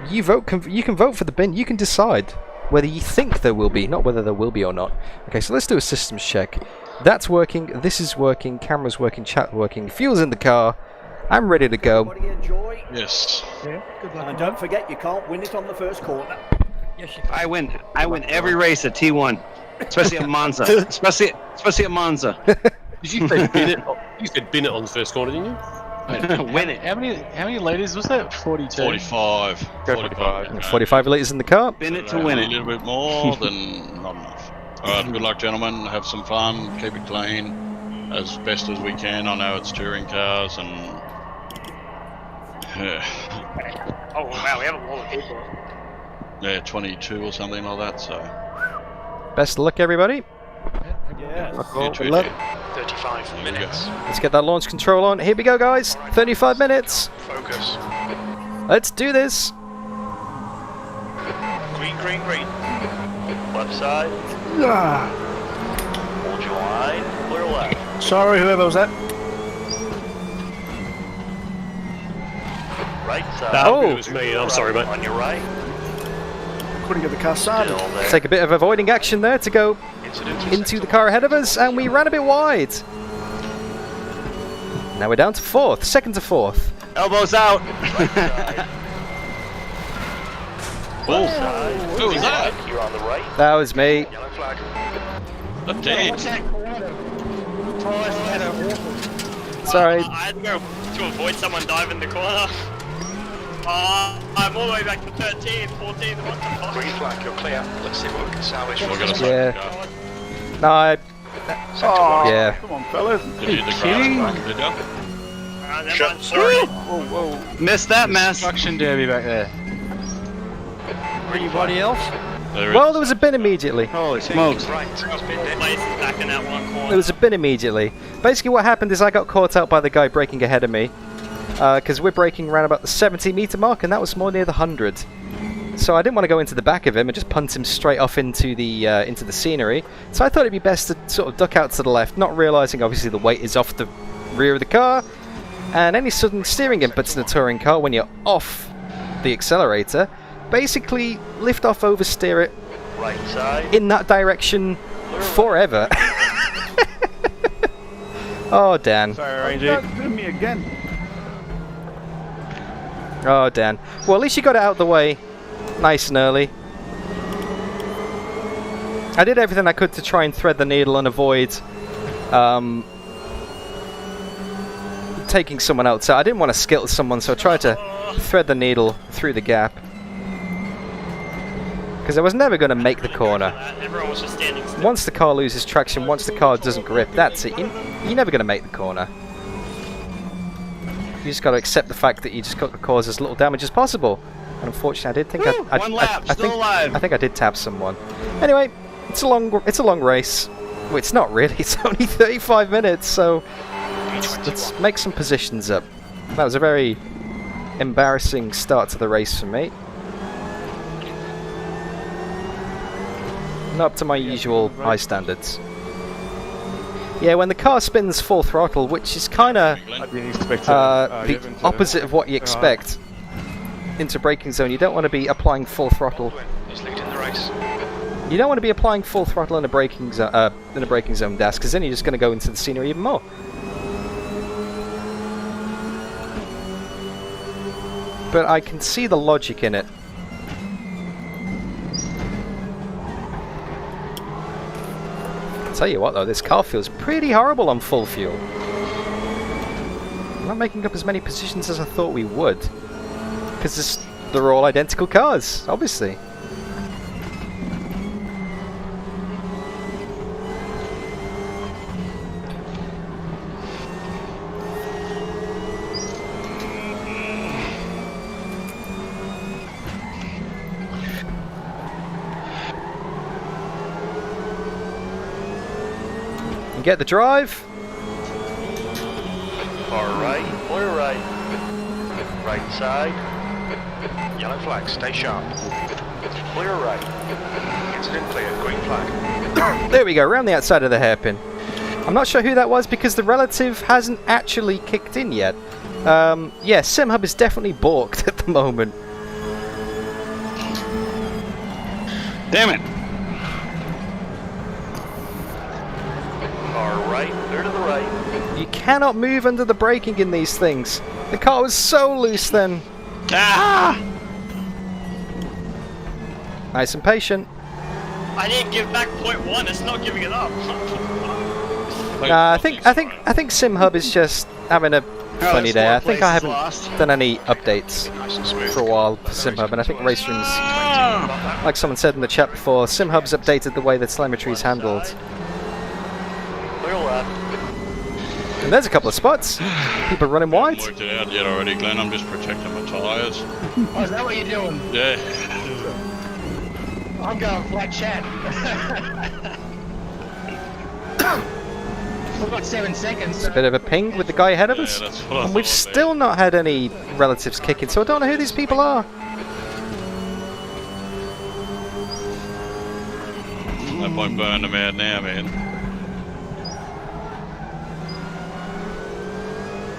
You can vote for the bin. You can decide whether you think there will be, not whether there will be or not. Okay, so let's do a systems check. That's working, this is working, camera's working, chat working, fuel's in the car. I'm ready to go. Everybody enjoy. Yes. Yeah, good luck. And don't forget, you can't win it on the first corner. Yes, you I win every race at T1, especially at Monza. especially at Monza. Did you say bin it? You said bin it on the first corner, didn't you? Win it. How many litres was that? 42? 45. 45 litres in the car. Win it to win A it. little bit more than not enough. Alright, good luck, gentlemen. Have some fun. Keep it clean as best as we can. I know it's touring cars and... Oh wow, we have a lot of people. Yeah, 22 or something like that, so... Best of luck, everybody. Yeah. Good luck. 35 minutes. Let's get that launch control on. Here we go, guys. 35 minutes. Focus. Let's do this. Green, green, green. Left side. Hold your line. Clear left. Sorry, whoever was that. Right side. No, it was me. I'm sorry, mate. On your right. Couldn't get the car started. Still there. Take a bit of avoiding action there to go Incident into the car ahead of us, and we ran a bit wide. Now we're down to 4th, 2nd to 4th. Elbows out. Oh, who was that? You're on the right. That was me. Yellow flag. Oh, damn. Watch that corner. Tires had Sorry. I had to go to avoid someone diving the corner. I'm all the way back to 13, 14. What the fuck? Green flag, you're clear. Let's see what we can salvage from We're gonna this. start Yeah. the car. No, I, Oh, yeah. come on, fellas. Did you hit the grass, did you? Never mind, sorry. Whoa, whoa. Missed that mess. Construction derby back there. Anybody else? There Well, there was a bin immediately. Holy smokes. Right, it's been dead. Place is back in that one corner. There was a bin immediately. Basically what happened is I got caught out by the guy braking ahead of me. Because we're braking around about the 70-meter mark, and that was more near the 100. So I didn't want to go into the back of him and just punt him straight off into the scenery. So I thought it'd be best to sort of duck out to the left, not realising obviously the weight is off the rear of the car. And any sudden steering inputs in a touring car when you're off the accelerator, basically lift off, oversteer it Right side. in that direction forever. Oh, Dan. Sorry, don't do me again. Oh, Dan. Well, at least you got it out of the way nice and early. I did everything I could to try and thread the needle and avoid taking someone out. So I didn't want to skittle someone, so I tried to thread the needle through the gap. Because I was never going to make the corner. Everyone was just standing still. Once the car loses traction, once the car doesn't grip, that's it. You're never going to make the corner. You just got to accept the fact that you just got to cause as little damage as possible. And unfortunately, I did think One lap, still alive. I think I did tap someone. Anyway, it's a long race. Well, it's not really. It's only 35 minutes, so let's make some positions up. That was a very embarrassing start to the race for me. Not up to my usual high standards. Yeah, when the car spins full throttle, which is kind of the opposite of what you expect into braking zone, you don't want to be applying full throttle. He's leading the race. You don't want to be applying full throttle in a braking zone dash, because then you're just going to go into the scenery even more. But I can see the logic in it. Tell you what though, this car feels pretty horrible on full fuel. I'm not making up as many positions as I thought we would, because they're all identical cars, obviously. Get the drive. Far right, clear right. Right side. Yellow flag, stay sharp. Clear right. Incident clear, green flag. There we go, around the outside of the hairpin. I'm not sure who that was because the relative hasn't actually kicked in yet. Yeah, SimHub is definitely balked at the moment. Damn it. Far right, clear to the right. You cannot move under the braking in these things. The car was so loose then. Ah! Nice and patient. I didn't give back 0.1, it's not giving it up. I think SimHub is just having a funny day. I think I haven't done any updates for a while for SimHub, and I think RaceRoom's, like someone said in the chat before, SimHub's updated the way that telemetry is handled. Clear left. And there's a couple of spots. People running wide. Worked it out yet already, Glenn. I'm just protecting my tyres. Oh, is that what you're doing? Yeah. I'm going flat chat. We've got 7 seconds. It's a bit of a ping with the guy ahead of us. Yeah, that's what I And we've thought, still not had any relatives kicking, so I don't know who these people are. That might burn them out now, man.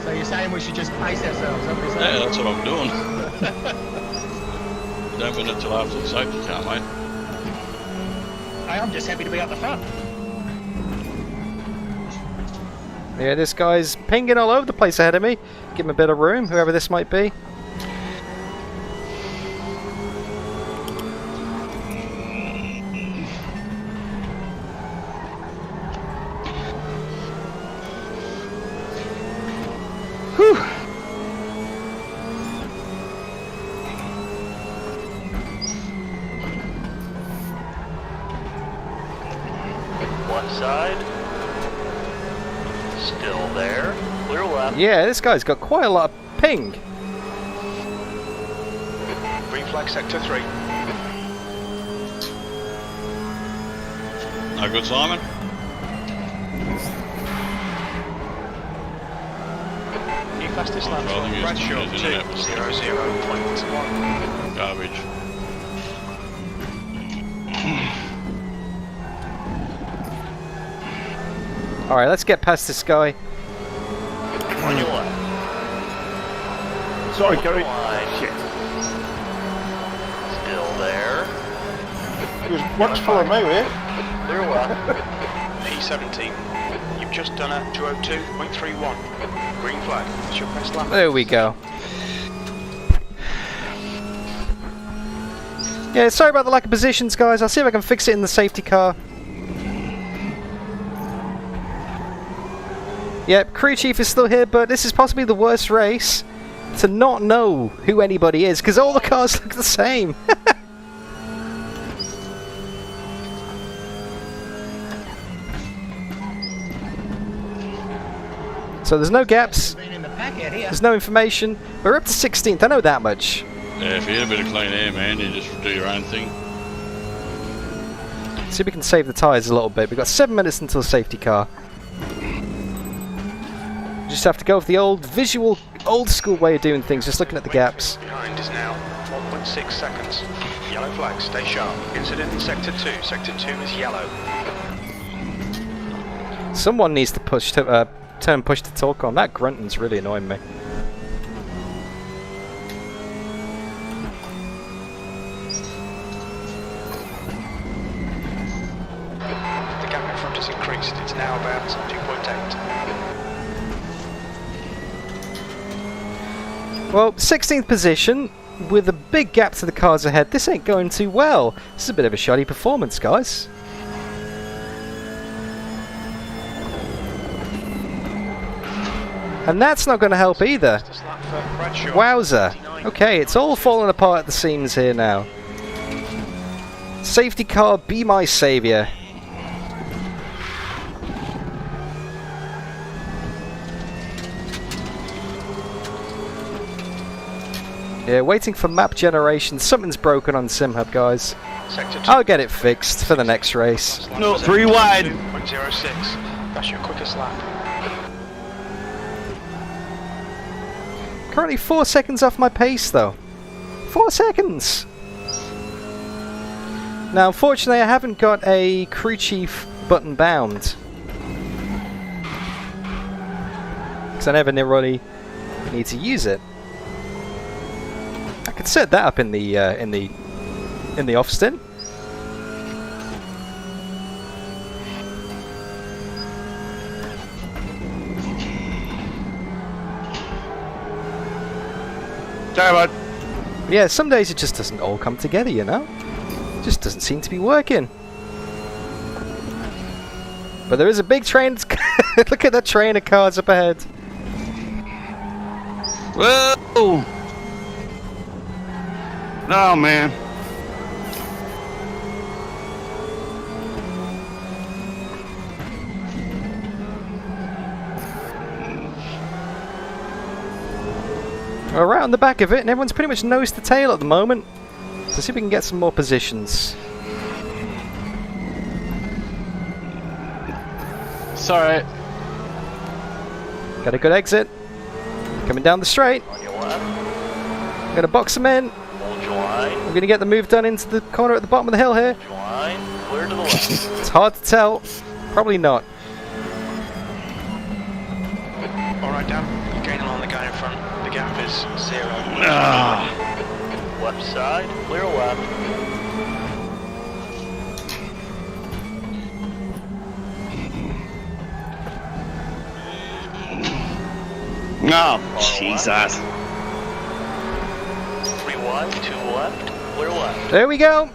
So So you're saying we should just pace ourselves, is that what you're Yeah, saying? that's what I'm doing. Don't win it till after the safety car, mate. Hey, I'm just happy to be up the front. Yeah, this guy's pinging all over the place ahead of me. Give him a bit of room, whoever this might be. Whew. One side. Still there. Clear left. Yeah, this guy's got quite a lot of ping. Green flag sector 3. No good, Simon? New fastest lap I think from he's Bradshaw using it. 2:00.1. Garbage. Alright, let's get past this guy. On your left. Sorry, Gary. Shit. Still there. Watch follow me, will you? Clear left. P17. You've just done a 2:02.31. Green flag. It's your best lap. There we go. Yeah, sorry about the lack of positions, guys. I'll see if I can fix it in the safety car. Yep, crew chief is still here, but this is possibly the worst race to not know who anybody is, because all the cars look the same. So there's no gaps, there's no information. We're up to 16th, I know that much. Yeah, if you had a bit of clean air, man, you just do your own thing. See if we can save the tyres a little bit. We've got 7 minutes until the safety car. Just have to go with the old visual, old school way of doing things, just looking at the gaps. Behind is now 1.6 seconds. Yellow flag, stay sharp. Incident in sector 2. Sector 2 is yellow. Someone needs to turn push to talk on. That grunting's really annoying me. The gap in front has increased. It's now about 2.8. Well, 16th position with a big gap to the cars ahead. This ain't going too well. This is a bit of a shoddy performance, guys. And that's not going to help either. Wowza. Okay, it's all falling apart at the seams here now. Safety car, be my saviour. Yeah, waiting for map generation. Something's broken on SimHub, guys. I'll get it fixed for the next race. No, 3 wide. 2.06. That's your quickest lap. Currently 4 seconds off my pace, though. 4 seconds! Now, unfortunately, I haven't got a crew chief button bound. Because I never really need to use it. I could set that up in the off stint. Sorry, bud. Yeah, some days it just doesn't all come together, you know? It just doesn't seem to be working. But there is a big train. Look at that train of cars up ahead. Whoa! Oh, man. We're right on the back of it, and everyone's pretty much nose to tail at the moment. So see if we can get some more positions. Sorry. Got a good exit. Coming down the straight. I'm gonna box them in. I'm gonna get the move done into the corner at the bottom of the hill here. Clear to the left. It's hard to tell. Probably not. Alright, Dan, you're gaining on the guy in front. The gap is 0. Left side, clear left. Oh, Jesus. 3 wide, 2 left, clear left. There we go.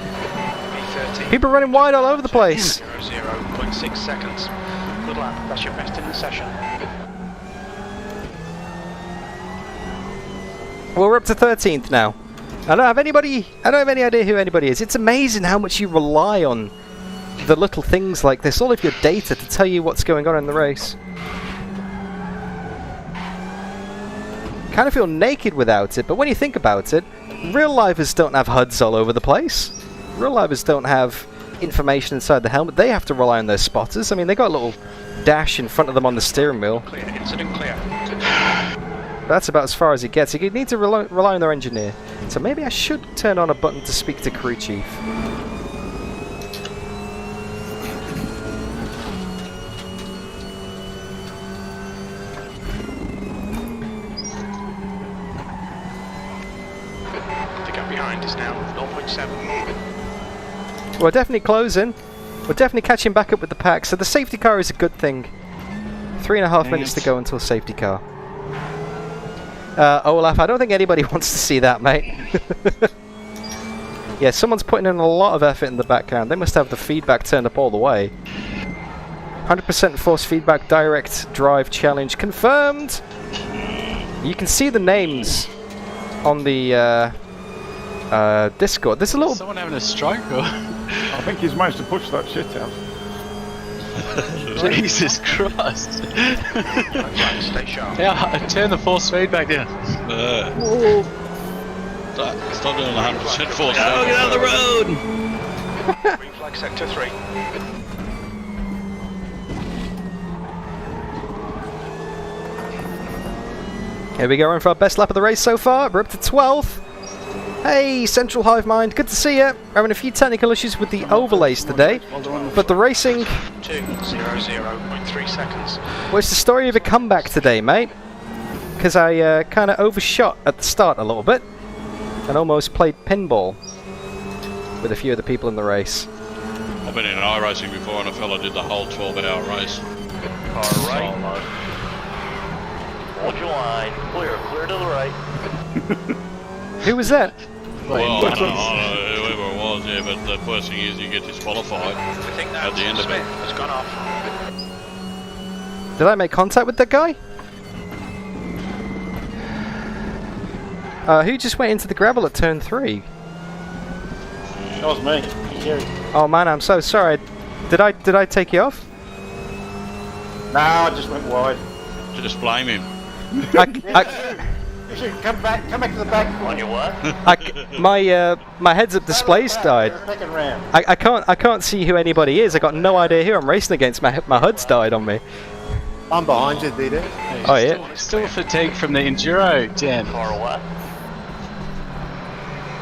B13. People running wide all over the place. 0.6 seconds. Good lap. That's your best in the session. Well, we're up to 13th now. I don't have any idea who anybody is. It's amazing how much you rely on the little things like this, all of your data to tell you what's going on in the race. Kind of feel naked without it, but when you think about it, real lifers don't have HUDs all over the place. Real lifers don't have information inside the helmet. They have to rely on those spotters. I mean, they got a little dash in front of them on the steering wheel. Clear. Incident clear. That's about as far as it gets. You need to rely on their engineer. So maybe I should turn on a button to speak to crew chief. The gap behind is now 0.7. We're definitely closing. We're definitely catching back up with the pack. So the safety car is a good thing. 3.5 minutes to go until safety car. Olaf, I don't think anybody wants to see that, mate. Yeah, someone's putting in a lot of effort in the background. They must have the feedback turned up all the way. 100% force feedback direct drive challenge confirmed. You can see the names on the Discord. There's a little... Someone having a stroke or... I think he's managed to push that shit out. Jesus Christ. Stay sharp. Yeah, turn the force feedback down. Stop doing 100% force. Oh, get out of the road! Green flag sector 3. Here we go, in for our best lap of the race so far. We're up to 12th. Hey, Central Hive Mind, good to see you. Having a few technical issues with the overlays today, but the racing... 0.3 seconds. Well, it's the story of a comeback today, mate. Because I kind of overshot at the start a little bit, and almost played pinball with a few of the people in the race. I've been in an iRacing before and a fella did the whole 12-hour race. Car right. Hold your line, clear to the right. Who was that? Well, I don't know whoever it was, yeah, but the first thing is you get disqualified at the end of it. It's gone off. Did I make contact with that guy? Who just went into the gravel at turn 3? That was me. Oh man, I'm so sorry. Did I take you off? No, I just went wide. Just blame him. You should come back to the back. On your what? My heads-up displays died. Second round. I can't see who anybody is. I got no idea who I'm racing against. My HUD's died on me. I'm behind you, DD. Oh yeah. Still fatigued from the enduro, Dan. Car left.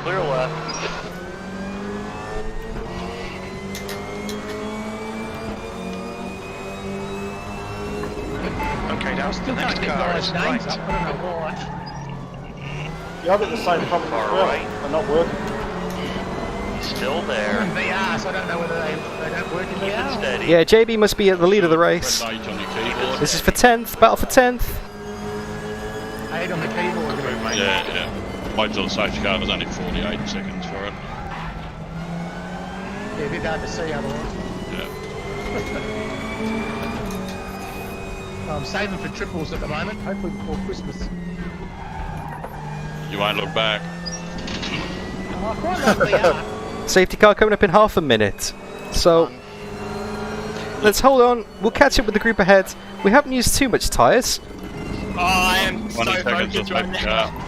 Clear left. Okay, now the next car is right. I don't know why. Yeah, I've got the same problem as well. Right. They're not working. Still there. VR, so I don't know whether they don't work in Keep it VR. steady. Yeah, JB must be at the lead of the race. Press H on your keyboard. This is for 10th, battle for 10th. 8 on the keyboard. Yeah. Wait till the safety car, there's only 48 seconds for it. Yeah, a bit hard to see otherwise. Yeah. I'm saving for triples at the moment, hopefully before Christmas. You won't look back. Oh, I quite like VR. Safety car coming up in half a minute. So let's hold on. We'll catch up with the group ahead. We haven't used too much tyres. Oh, I am 20 so seconds focused to right safety now. car.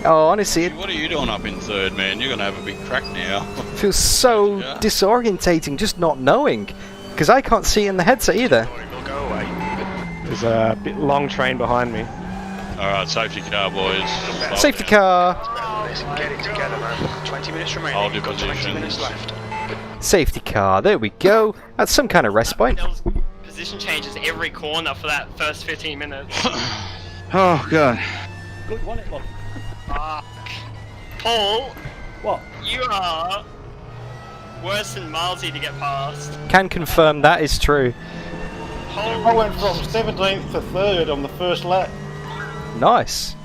Oh, honestly, it What are you doing up in third, man? You're going to have a big crack now. feels so disorientating just not knowing. Because I can't see it in the headset either. We'll go away. There's a bit long train behind me. Alright, safety car, boys. Safety car. Let's get it together, man. 20 minutes remaining. Hold your We've got 20 positions. minutes left. Safety car, there we go. That's some kind of respite. There was position changes every corner for that first 15 minutes. Oh, God. Good, wasn't it, look? Fuck. Paul, What? you are worse than Milesy to get past. Can confirm that is true. I went from 17th to 3rd on the first lap. Nice.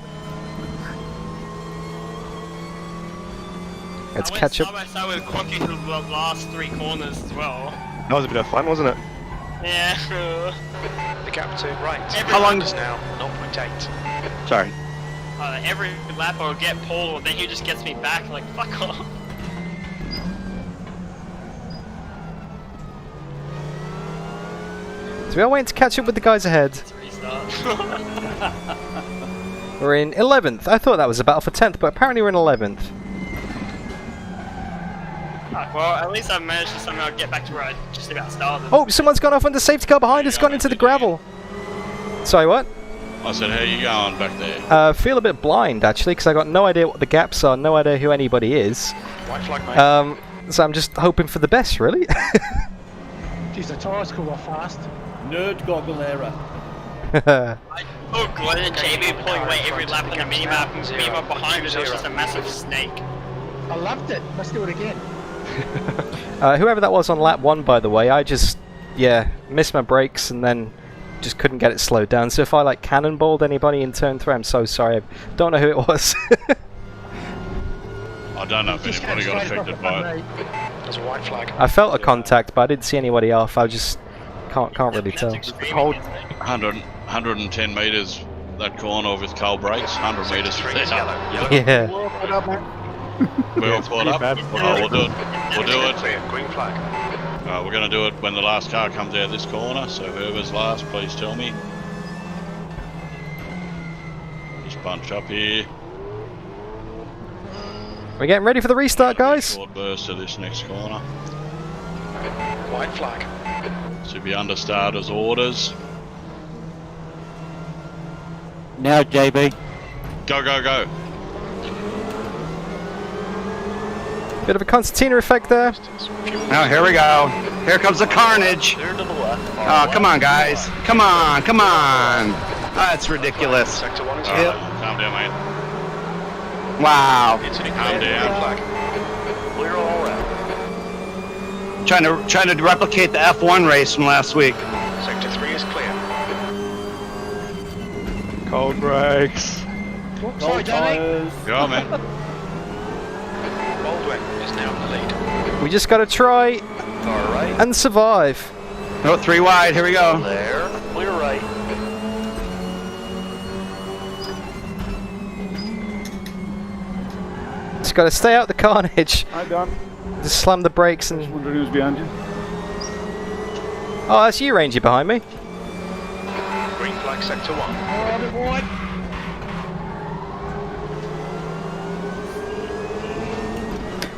Let's catch up. I went side by side with Quacky for the last 3 corners as well. That was a bit of fun, wasn't it? Yeah. The gap to right. How long is now? 0.8. Sorry. Every lap I'll get Paul, then he just gets me back, like, fuck off. So we are waiting to catch up with the guys ahead. Let's restart. We're in 11th. I thought that was a battle for 10th, but apparently we're in 11th. Well, at least I managed to somehow get back to where I just about started. Oh, someone's gone off on the safety car behind us, gone into the gravel. Sorry, what? I said, how you going back there? Feel a bit blind, actually, because I got no idea what the gaps are, no idea who anybody is. White flag, mate. So I'm just hoping for the best, really. Jeez, the tyres come off fast. Nerd goggle error. Oh, Glenn and JB pulling away every lap on the minimap, and minimap behind me, there was just a massive snake. I loved it. Let's do it again. Whoever that was on lap 1, by the way, I just, missed my brakes and then just couldn't get it slowed down. So if I, like, cannonballed anybody in turn 3, I'm so sorry. I don't know who it was. I don't know if anybody got affected by it. There's a white flag. I felt a contact, but I didn't see anybody off. I just can't really tell. 110 metres, that corner with cold brakes, 100 metres for that. Yeah. We're all caught up. We'll do it. We'll do it. Green flag. We're going to do it when the last car comes out of this corner, so whoever's last, please tell me. Just bunch up here. We're getting ready for the restart, guys. Short burst of this next corner. White flag. Should be under starters orders. Now, JB. Go, go, go. Bit of a concertina effect there. Now here we go. Here comes the carnage. Clear to the left. Oh, come on, guys. Come on, come on. That's ridiculous. Sector 1 is Calm down, mate. Wow. Calm down. Clear all around. Trying to replicate the F1 race from last week. Sector 3 is clear. Cold brakes. Sorry, Danny. Go, man. Baldwin is now in the lead. We just got to try Car right. and survive. Oh, 3 wide. Here we go. There. Clear right. Just got to stay out the carnage. I'm gone. Just slam the brakes and... Just wondering who's behind you. Oh, that's you, Rangy, behind me. Green flag sector 1. Oh, a bit wide.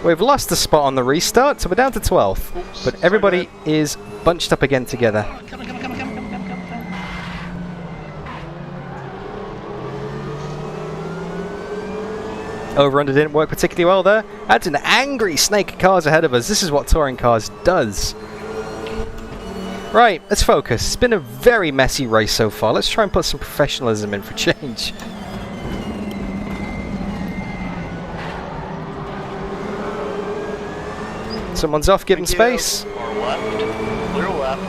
We've lost the spot on the restart, so we're down to 12th. But everybody is bunched up again together. Over-under didn't work particularly well there. That's an angry snake of cars ahead of us. This is what touring cars does. Right, let's focus. It's been a very messy race so far. Let's try and put some professionalism in for change. Someone's off, give him space. Far left. Clear left.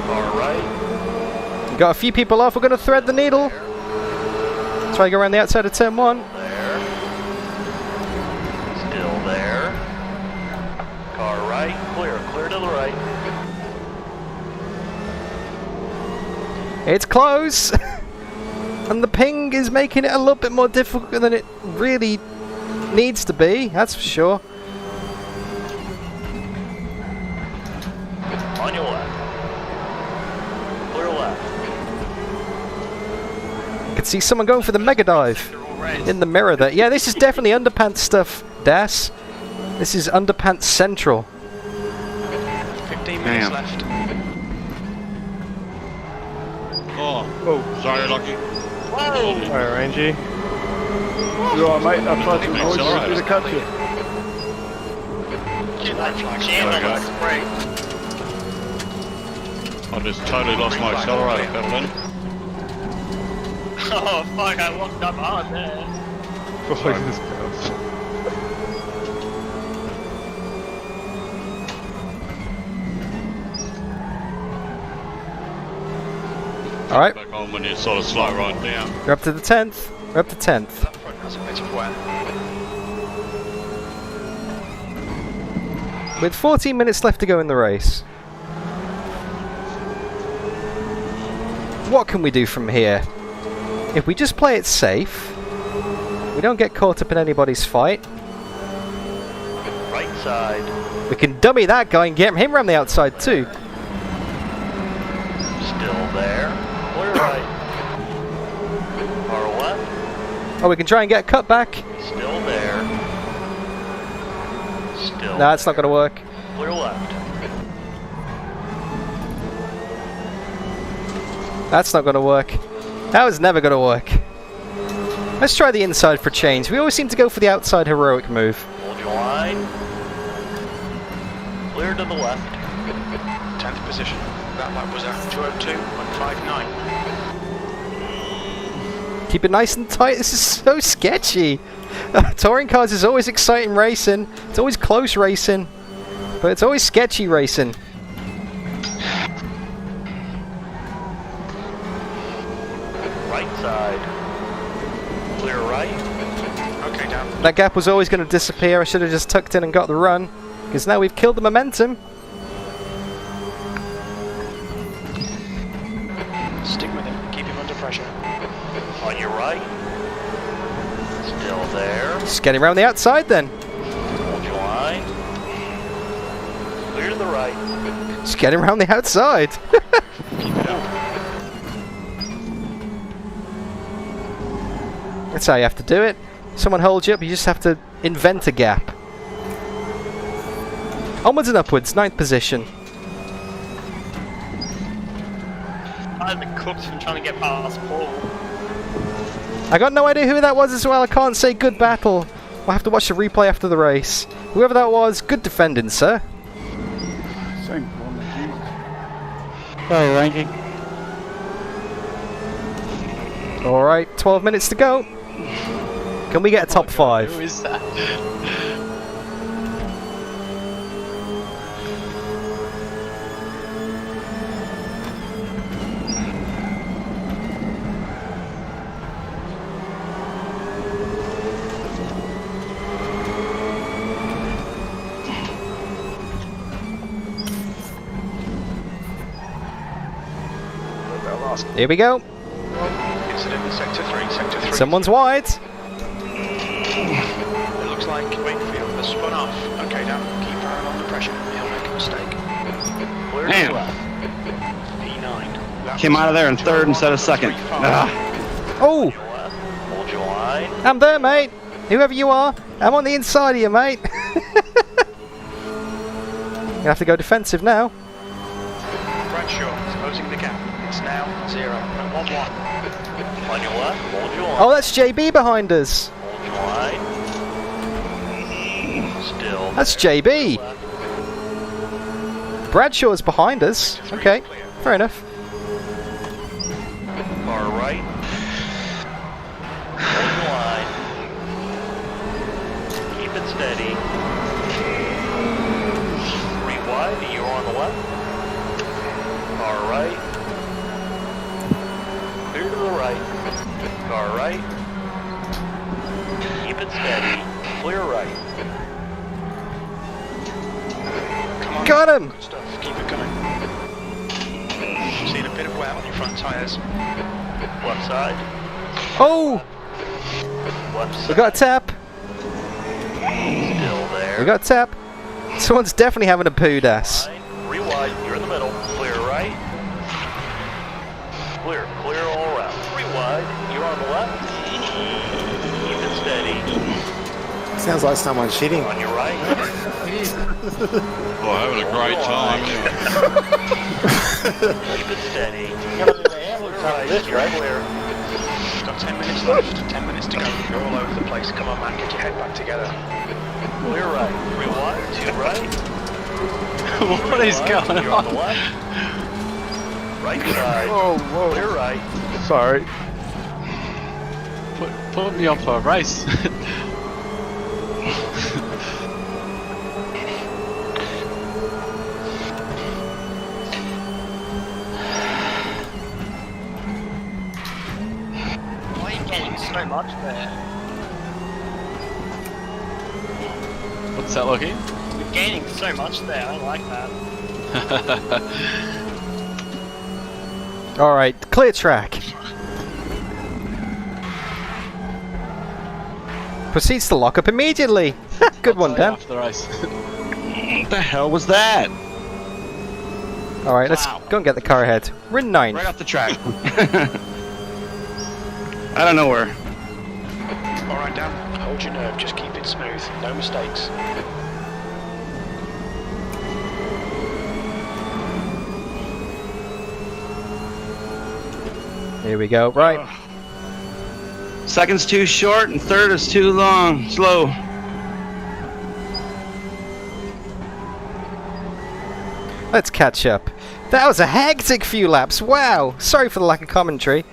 Far right. Got a few people off. We're going to thread the needle. Try to go around the outside of turn 1. There. Still there. Car right. Clear. Clear to the right. It's close. And the ping is making it a little bit more difficult than it really needs to be. That's for sure. On your left. Clear left. I can see someone going for the mega dive in the mirror there. Yeah, this is definitely underpants stuff, Das. This is underpants central. 15 minutes left. Oh, Whoa, sorry, Lucky. Whoa! Alright, Rangy. You alright, mate? I tried to avoid you to catch you. Jam on the spray. I just totally lost my accelerator pedal then. Oh fuck, I locked up hard there. Oh, this goes. Alright. Back on when you sort of slow right down. We're up to the 10th. We're up to 10th. That front has a bit of wear. With 14 minutes left to go in the race. What can we do from here? If we just play it safe, we don't get caught up in anybody's fight. Right side. We can dummy that guy and get him around the outside too. Still there. Clear right. Far left. Oh, we can try and get a cut back. Still there. Still No, that's not going to work. Clear left. That's not going to work. That was never going to work. Let's try the inside for change. We always seem to go for the outside heroic move. Hold your line. Clear to the left. 10th position. That lap was at 2:02.59. Keep it nice and tight. This is so sketchy. Touring cars is always exciting racing. It's always close racing. But it's always sketchy racing. Right side. Clear right. Okay, down. That gap was always going to disappear. I should have just tucked in and got the run. Because now we've killed the momentum. Stick with him. Keep him under pressure. On your right. Still there. Just getting around the outside then. Hold your line. Clear to the right. Just getting around the outside. Keep it up. That's how you have to do it. Someone holds you up, you just have to invent a gap. Onwards and upwards, 9th position. I had the cooks from trying to get past Paul. I got no idea who that was as well. I can't say good battle. We'll have to watch the replay after the race. Whoever that was, good defending, sir. Same one as you. Hey, Ranky. Alright, 12 minutes to go. Can we get a top 5? Who is that? Here we go. Incident in sector 3. Someone's wide. It looks like Wakefield has spun off. Okay, down. Keep Aaron under pressure. He'll make a mistake. Clear Damn. to the left. P9. Came out of there in third instead of second. Ah. Oh, Hold your line. I'm there, mate. Whoever you are, I'm on the inside of you, mate. You have to go defensive now. Bradshaw is closing the gap. It's now 0.11. On your left. Hold your line. Oh, that's JB behind us. Hold your line. Still. That's JB. Bradshaw's behind us. Okay, fair enough. Far right. Hold your line. Keep it steady. 3 wide. You're on the left. Far right. Clear to the right. Far right. Keep it steady. Clear right. Come on. Got him. Good stuff. Keep it coming. Seen a bit of wear on your front tyres. Left side. Oh, Left side. we got a tap. Still there. We got a tap. Someone's definitely having a poo das. 3 wide. You're in the middle. Clear right. Clear. Clear all around. 3 wide. You're on the left. Keep it steady. Sounds like someone shitting. On your right. Oh, having a great time. Keep it steady. right, this, you're right? clear. Got 10 minutes left, 10 minutes to go. You're all over the place. Come on, man, get your head back together. Clear right. 3 wide, 2 right. What is going You're on the on? left. Right side. Oh, whoa. Clear right. Sorry. Put me on for a race. Why are you getting so much there? What's that, Lockie? You're gaining so much there, I like that. Alright, clear track. Proceeds to lock up immediately. Good one, Dan. After the race. What the hell was that? Alright, let's go and get the car ahead. We're in 9th. Right off the track. I don't know where. Alright, Dan, hold your nerve, just keep it smooth, no mistakes. Here we go. Right. Second's too short and third is too long. Slow. Let's catch up. That was a hectic few laps. Wow. Sorry for the lack of commentary.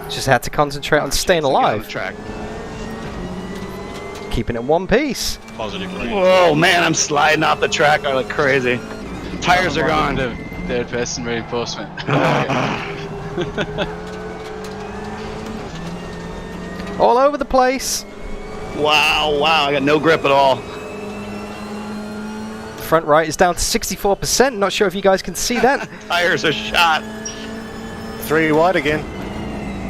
Just had to concentrate on staying alive. Track. Keeping it in one piece. Positive green. Whoa, man, I'm sliding off the track like crazy. Tires are gone. Third person reinforcement. All over the place. Wow, wow, I got no grip at all. Front right is down to 64%. Not sure if you guys can see that. Tires are shot. 3 wide again.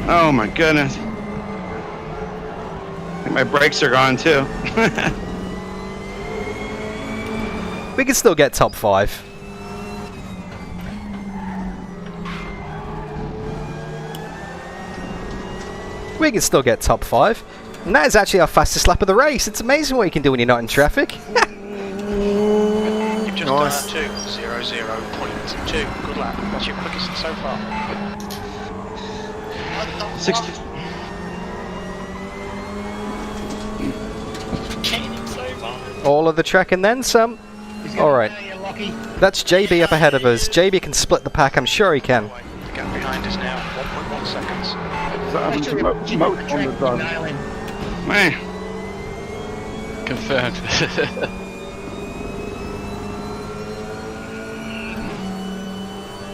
Oh my goodness. And my brakes are gone too. We can still get top 5. We can still get top 5. And that is actually our fastest lap of the race. It's amazing what you can do when you're not in traffic. You've just Nice. done 2:00.2. Good lap. That's your quickest so far. 60. Gaining so much. All of the track and then some. Alright. That's JB up ahead of us. JB can split the pack, I'm sure he can. The gap behind is now 1.1 seconds. Man. Confirmed.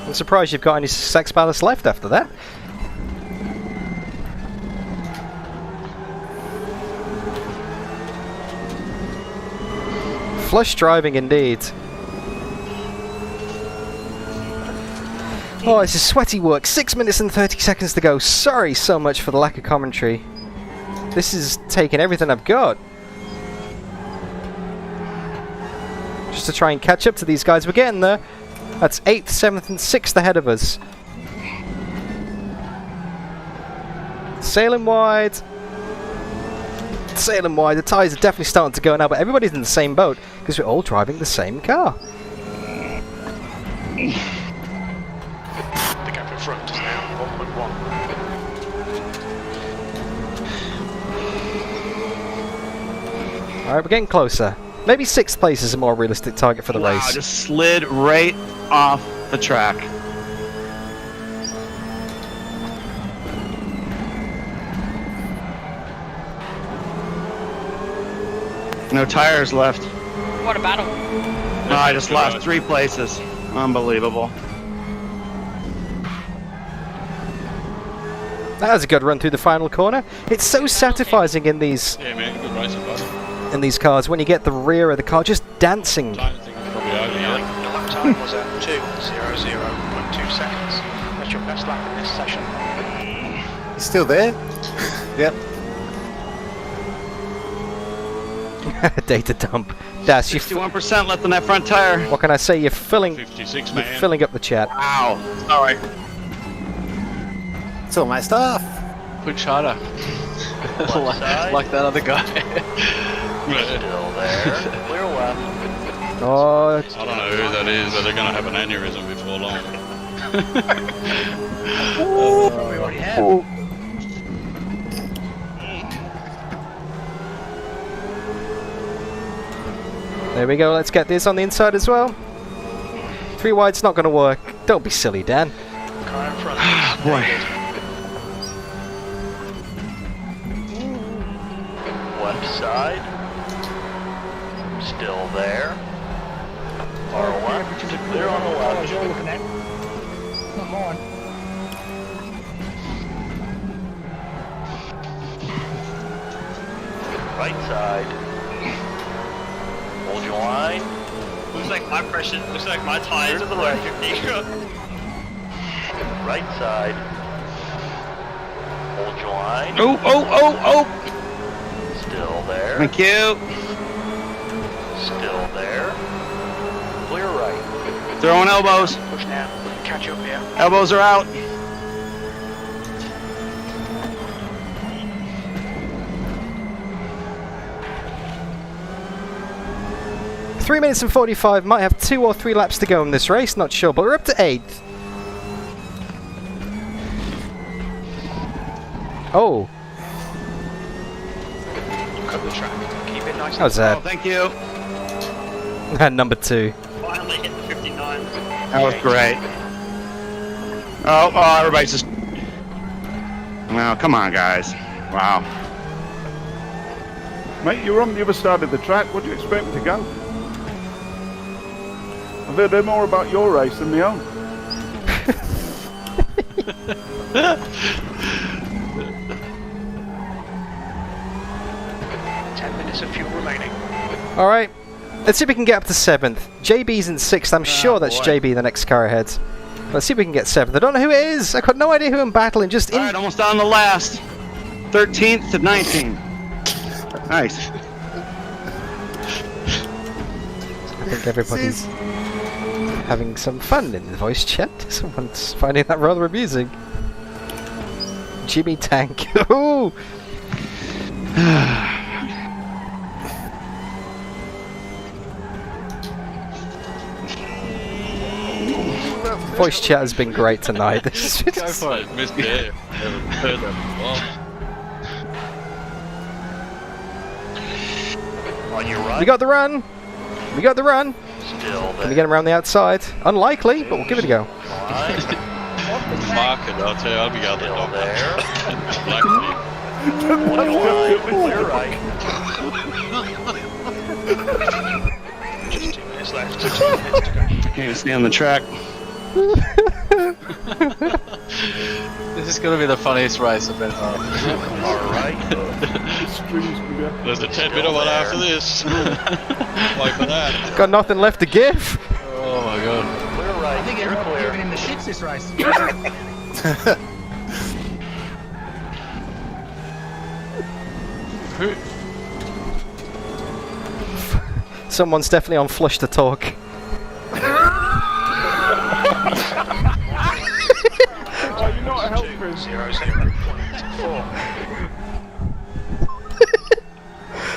I'm surprised you've got any sex ballast left after that. Flush driving indeed. Oh, this is sweaty work. 6 minutes and 30 seconds to go. Sorry so much for the lack of commentary. This is taking everything I've got. Just to try and catch up to these guys. We're getting there. That's 8th, 7th and 6th ahead of us. Sailing wide. Sailing wide. The tyres are definitely starting to go now, but everybody's in the same boat because we're all driving the same car. The gap in front is now 1.1. Alright, we're getting closer. Maybe 6th place is a more realistic target for the Wow, race. just slid right off the track. No tires left. What a battle. No, I just lost 3 places. Unbelievable. That was a good run through the final corner. It's so satisfying in these Yeah, man, good racing, buddy. cars when you get the rear of the car just dancing. I think it's probably over The now. lap time was at 2:00.2 seconds. That's your best lap in this session. You still there? Yep. Data dump. Das, you 61% left on that front tire. what can I say? You're filling 56, you're man. filling up the chat. Wow. All right. It's all my stuff. Push harder. like that other guy. Still there. Clear left. Oh, I don't know who that is, but they're going to have an aneurysm before long. We already have. there we go. Let's get this on the inside as well. 3 wide's not going to work. Don't be silly, Dan. Car in front. Boy. Left side. Still there. Far left. Clear on the left. You're looking at. Not mine. Right side. Hold your line. Looks like my pressure, looks like my tires are below 50. Right side. Hold your line. Oh, oh, oh, oh! Still there. Thank you. Still there. Clear right. Throwing elbows. Push now. Catch up here. Elbows are out. Three minutes and 45. Might have 2 or 3 laps to go in this race. Not sure, but we're up to 8th. Oh. Cut the track. Keep it nice. How's that? Oh, thank you. Number 2. Finally hit the 59. That was great. Oh, oh, everybody's just... Well, come on, guys. Wow. Mate, you were on the other side of the track. What do you expect me to go? I've heard more about your race than my own. 10 minutes of fuel remaining. Alright. Let's see if we can get up to 7th. JB's in 6th. I'm sure that's boy. JB, the next car ahead. Let's see if we can get 7th. I don't know who it is. I've got no idea who I'm battling. Just in. All right, almost down the last. 13th to 19th. Nice. I think everybody's having some fun in the voice chat. Someone's finding that rather amusing. Jimmy Tank. Ooh. Voice chat has been great tonight. This is Go for it, missed it. Never heard that before. On your right. We got the run. We got the run. Still there. Can we get him around the outside? Unlikely, but we'll give it a go. Line. Fuck it, I'll tell you, I'll be out there. Still there. Black Hold your line. Clear right. Just 2 minutes left. 2 minutes to go. Can't stay on the track. This is going to be the funniest race I've been on. Alright. There's a 10-minute one after this. Wait for that. Got nothing left to give. Oh my god. Clear I right. think You're everyone's clear. giving him the shits this race. Someone's definitely on flush to talk. Oh, you're not helping. 2:00.4.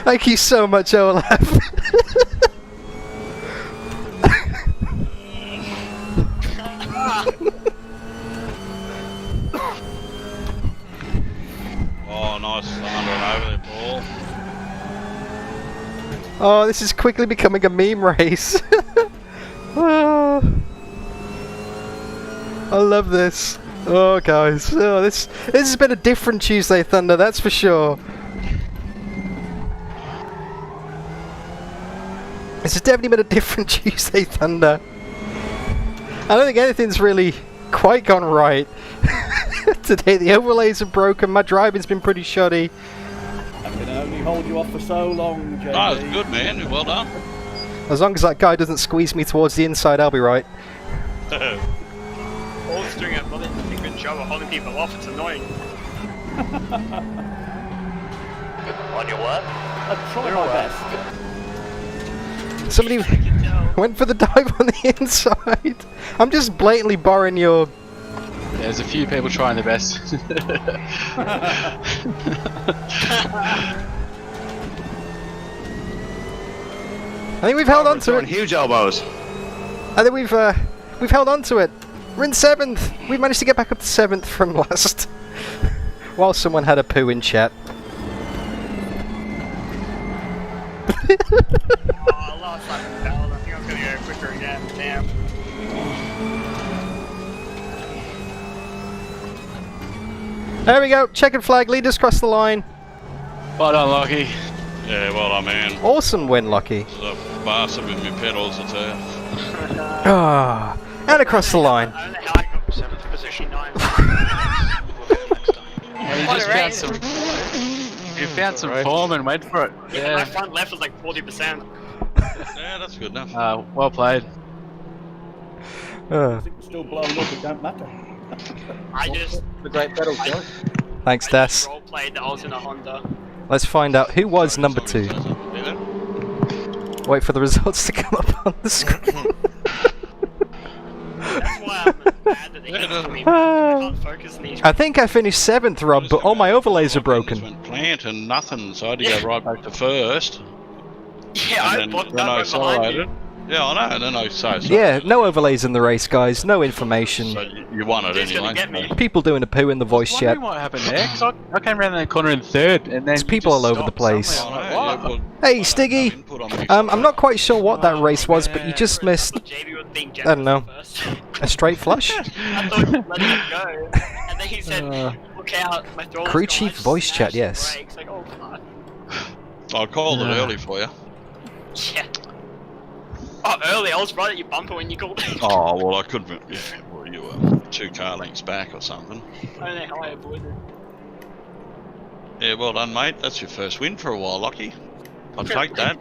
Thank you so much, Olaf. Oh, nice under and over there, Paul. Oh, this is quickly becoming a meme race. Oh, I love this. Oh, guys. Oh, this has been a different Tuesday Thunder, that's for sure. This has definitely been a different Tuesday Thunder. I don't think anything's really quite gone right. Today the overlays are broken, my driving's been pretty shoddy. I can only hold you off for so long, JB. Oh, it's good, man. Well done. As long as that guy doesn't squeeze me towards the inside, I'll be right. Paul's doing a bloody good job of holding people off, it's annoying. On your what? I try my best. Somebody went for the dive on the inside. I'm just blatantly borrowing your... There's a few people trying their best. I think we've held on to it. Huge elbows. I think we've held on to it. We're in 7th. We managed to get back up to 7th from last. While someone had a poo in chat. I lost like a bell. I think I'm gonna go quicker again. Damn. There we go. Checkered flag. Lead us across the line. Well done, Lockie. Yeah, well done, man. Awesome win, Lockie. The bastard with my pedals, it's a... Ah, and across the line. I don't know how I got 7th position. You just found some. You found some form and went for it. Yeah, my front left was like 40%. Yeah, that's good enough. Well played. Still blowing up, it don't matter. I just... The great pedal choice. Thanks, Des. Role played that I was in a Honda. Let's find out who was number 2. Wait for the results to come up on the screen. That's why I'm mad that they hit me. I can't focus in these. I think I finished 7th, Rob, but all my overlays are broken. Went plant and nothing, so I had to go right back to first. Yeah, and then I accelerated. Yeah, I know, and then I so. Yeah, no overlays in the race, guys. No information. So you won it anyway. People doing a poo in the voice chat. What happened there? Cause I came around that corner in 3rd, and then There's people all over the place. Like, Hey, Stiggy! I'm not quite sure what that race was, but you just missed, I don't know, a straight flush? I thought you let it go. And then he said, look out, my throw Crew Chief voice chat, yes. like, oh, God. I called it early for you. Yeah. Oh, early, I was right at your bumper when you called it. Oh, well, I couldn't. Yeah, well, you were 2 car lengths back or something. I don't know how I avoided. Yeah, well done, mate. That's your first win for a while, Lockie. I'll take that.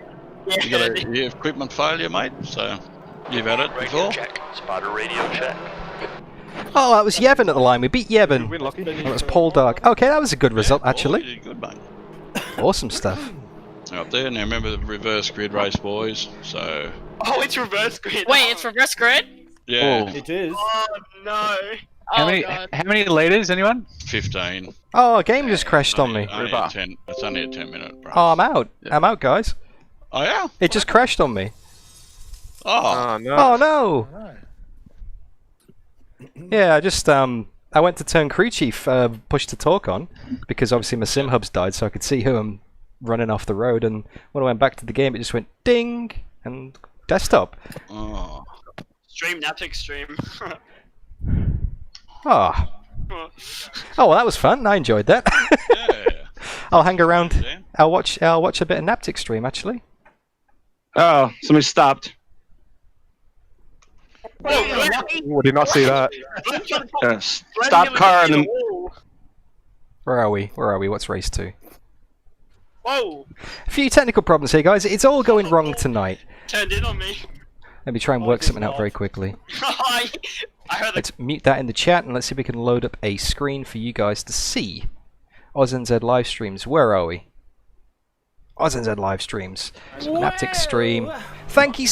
Yeah. You got a equipment failure, mate, so you've had it before. Check. Spotter radio check. Oh, that was Yevon at the line. We beat Yevon. That was Paul Dark. Okay, that was a good result, actually. You did good, mate. Awesome stuff. Up there, now remember the reverse grid race, boys, so... Oh, it's reverse grid. Wait, it's reverse grid? Yeah. It is. Oh, no. How many leaders, anyone? 15. Oh, a game just crashed on me. Only a 10, it's only a 10-minute break. Oh, I'm out. I'm out, guys. Oh, yeah? It just crashed on me. Oh, no. Oh, no. Yeah, I just, I went to turn crew chief, push to talk on, because obviously my sim hubs died, so I could see who I'm running off the road, and when I went back to the game, it just went ding, and desktop. Oh. Stream, Naptic stream. Oh. Oh, well, that was fun. I enjoyed that. Yeah. I'll hang around. I'll watch a bit of Naptic stream, actually. Oh, somebody stopped. Oh, did not see that. Yes. Stop car and then... Where are we? Where are we? What's race 2? Whoa! A few technical problems here, guys. It's all going wrong tonight. Turned in on me. Let me try and work something out very quickly. I heard Let's mute that in the chat and let's see if we can load up a screen for you guys to see. AUSNZ live streams. Where are we? AUSNZ live streams. Naptic stream. Thank you.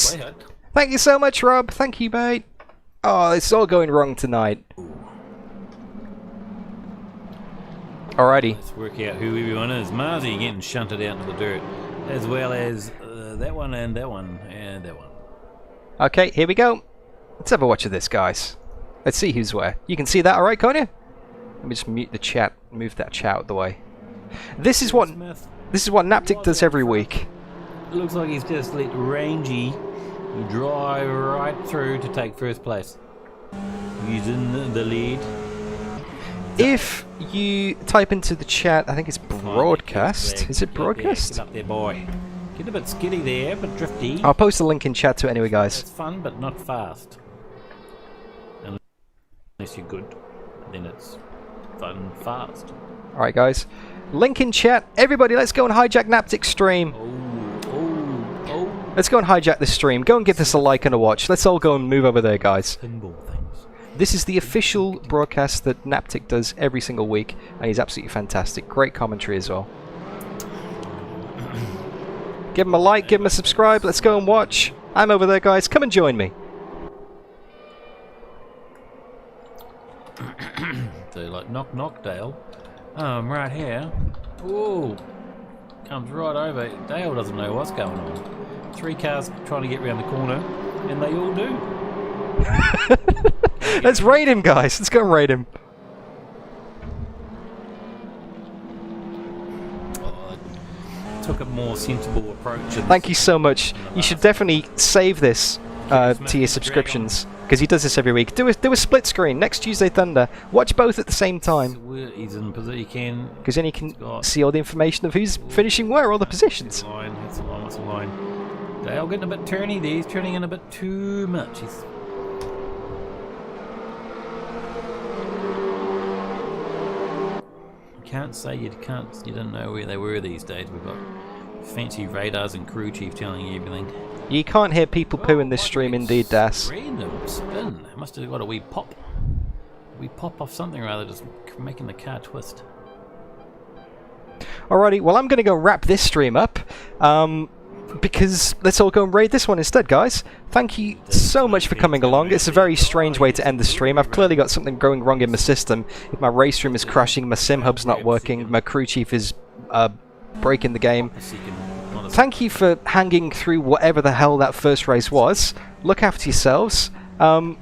Thank you so much, Rob. Thank you, mate. Oh, it's all going wrong tonight. Alrighty. Let's work out who everyone is. Marzi getting shunted out into the dirt, as well as that one and that one and that one. Okay, here we go. Let's have a watch of this, guys. Let's see who's where. You can see that, alright, can't you? Let me just mute the chat. Move that chat out of the way. This is what Naptic does every week. It looks like he's just let Rangy drive right through to take first place, using the lead. If you type into the chat, I think it's broadcast. Is it broadcast? Get up there, boy. Get a bit skiddy there, but drifty. I'll post a link in chat to it anyway, guys. It's fun, but not fast. Unless you're good, then it's fun fast. Alright, guys. Link in chat. Everybody, let's go and hijack Naptic stream. Let's go and hijack this stream. Go and give this a like and a watch. Let's all go and move over there, guys. This is the official broadcast that Naptic does every single week, and he's absolutely fantastic. Great commentary as well. Give him a like, give him a subscribe. Let's go and watch. I'm over there, guys. Come and join me. So like knock knock, Dale. Oh, I'm right here. Whoa. Comes right over. Dale doesn't know what's going on. 3 cars trying to get around the corner, and they all do. Let's raid him, guys. Let's go and raid him. Took a more sensible approach. Thank you so much. You should definitely save this to your subscriptions, because he does this every week. Do a split screen next Tuesday Thunder. Watch both at the same time. He's in position. Because then you can see all the information of who's finishing where, all the positions. That's a line. That's a line. Dale getting a bit turny there. He's turning in a bit too much. He's... Can't say you don't know where they were these days. We've got fancy radars and crew chief telling you everything. You can't hear people poo in this stream, indeed, Das. Random spin. Must have got a wee pop. We pop off something rather, just making the car twist. Alrighty, well I'm going to go wrap this stream up. Because let's all go and raid this one instead, guys. Thank you so much for coming along. It's a very strange way to end the stream. I've clearly got something going wrong in my system. If my RaceRoom is crashing, my sim hub's not working, my crew chief is breaking the game. Thank you for hanging through whatever the hell that first race was. Look after yourselves. And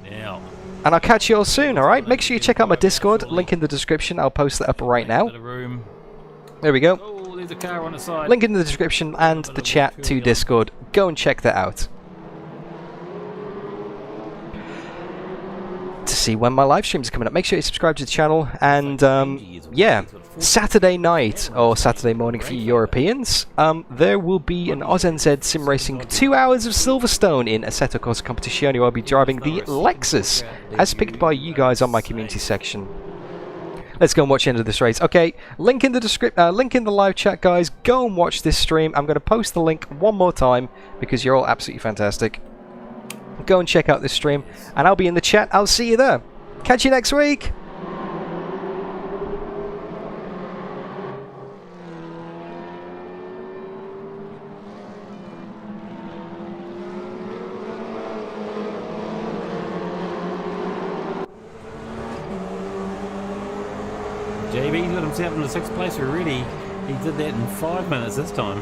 I'll catch you all soon, alright? Make sure you check out my Discord, link in the description. I'll post that up right now. There we go. There's a car on the side. Link in the description and the chat to Discord. Go and check that out. To see when my live streams are coming up, make sure you subscribe to the channel. And yeah, Saturday night or Saturday morning for you Europeans, there will be an AUSNZ SimRacing 2 hours of Silverstone in Assetto Corsa Competizione. I'll be driving the Lexus as picked by you guys on my community section. Let's go and watch the end of this race. Okay, link in the link in the live chat, guys. Go and watch this stream. I'm going to post the link one more time because you're all absolutely fantastic. Go and check out this stream, and I'll be in the chat. I'll see you there. Catch you next week. JB's got himself in the 6th place already. He did that in 5 minutes this time.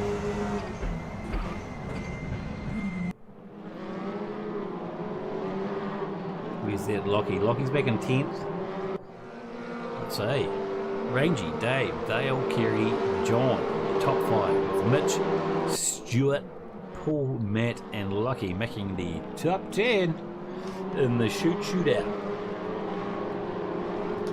Where's that Lockie? Lockie's back in 10th. Let's say Rangy, Dave, Dale, Kerry, John, top 5 with Mitch, Stuart, Paul, Matt, and Lucky making the top 10 in the shootout.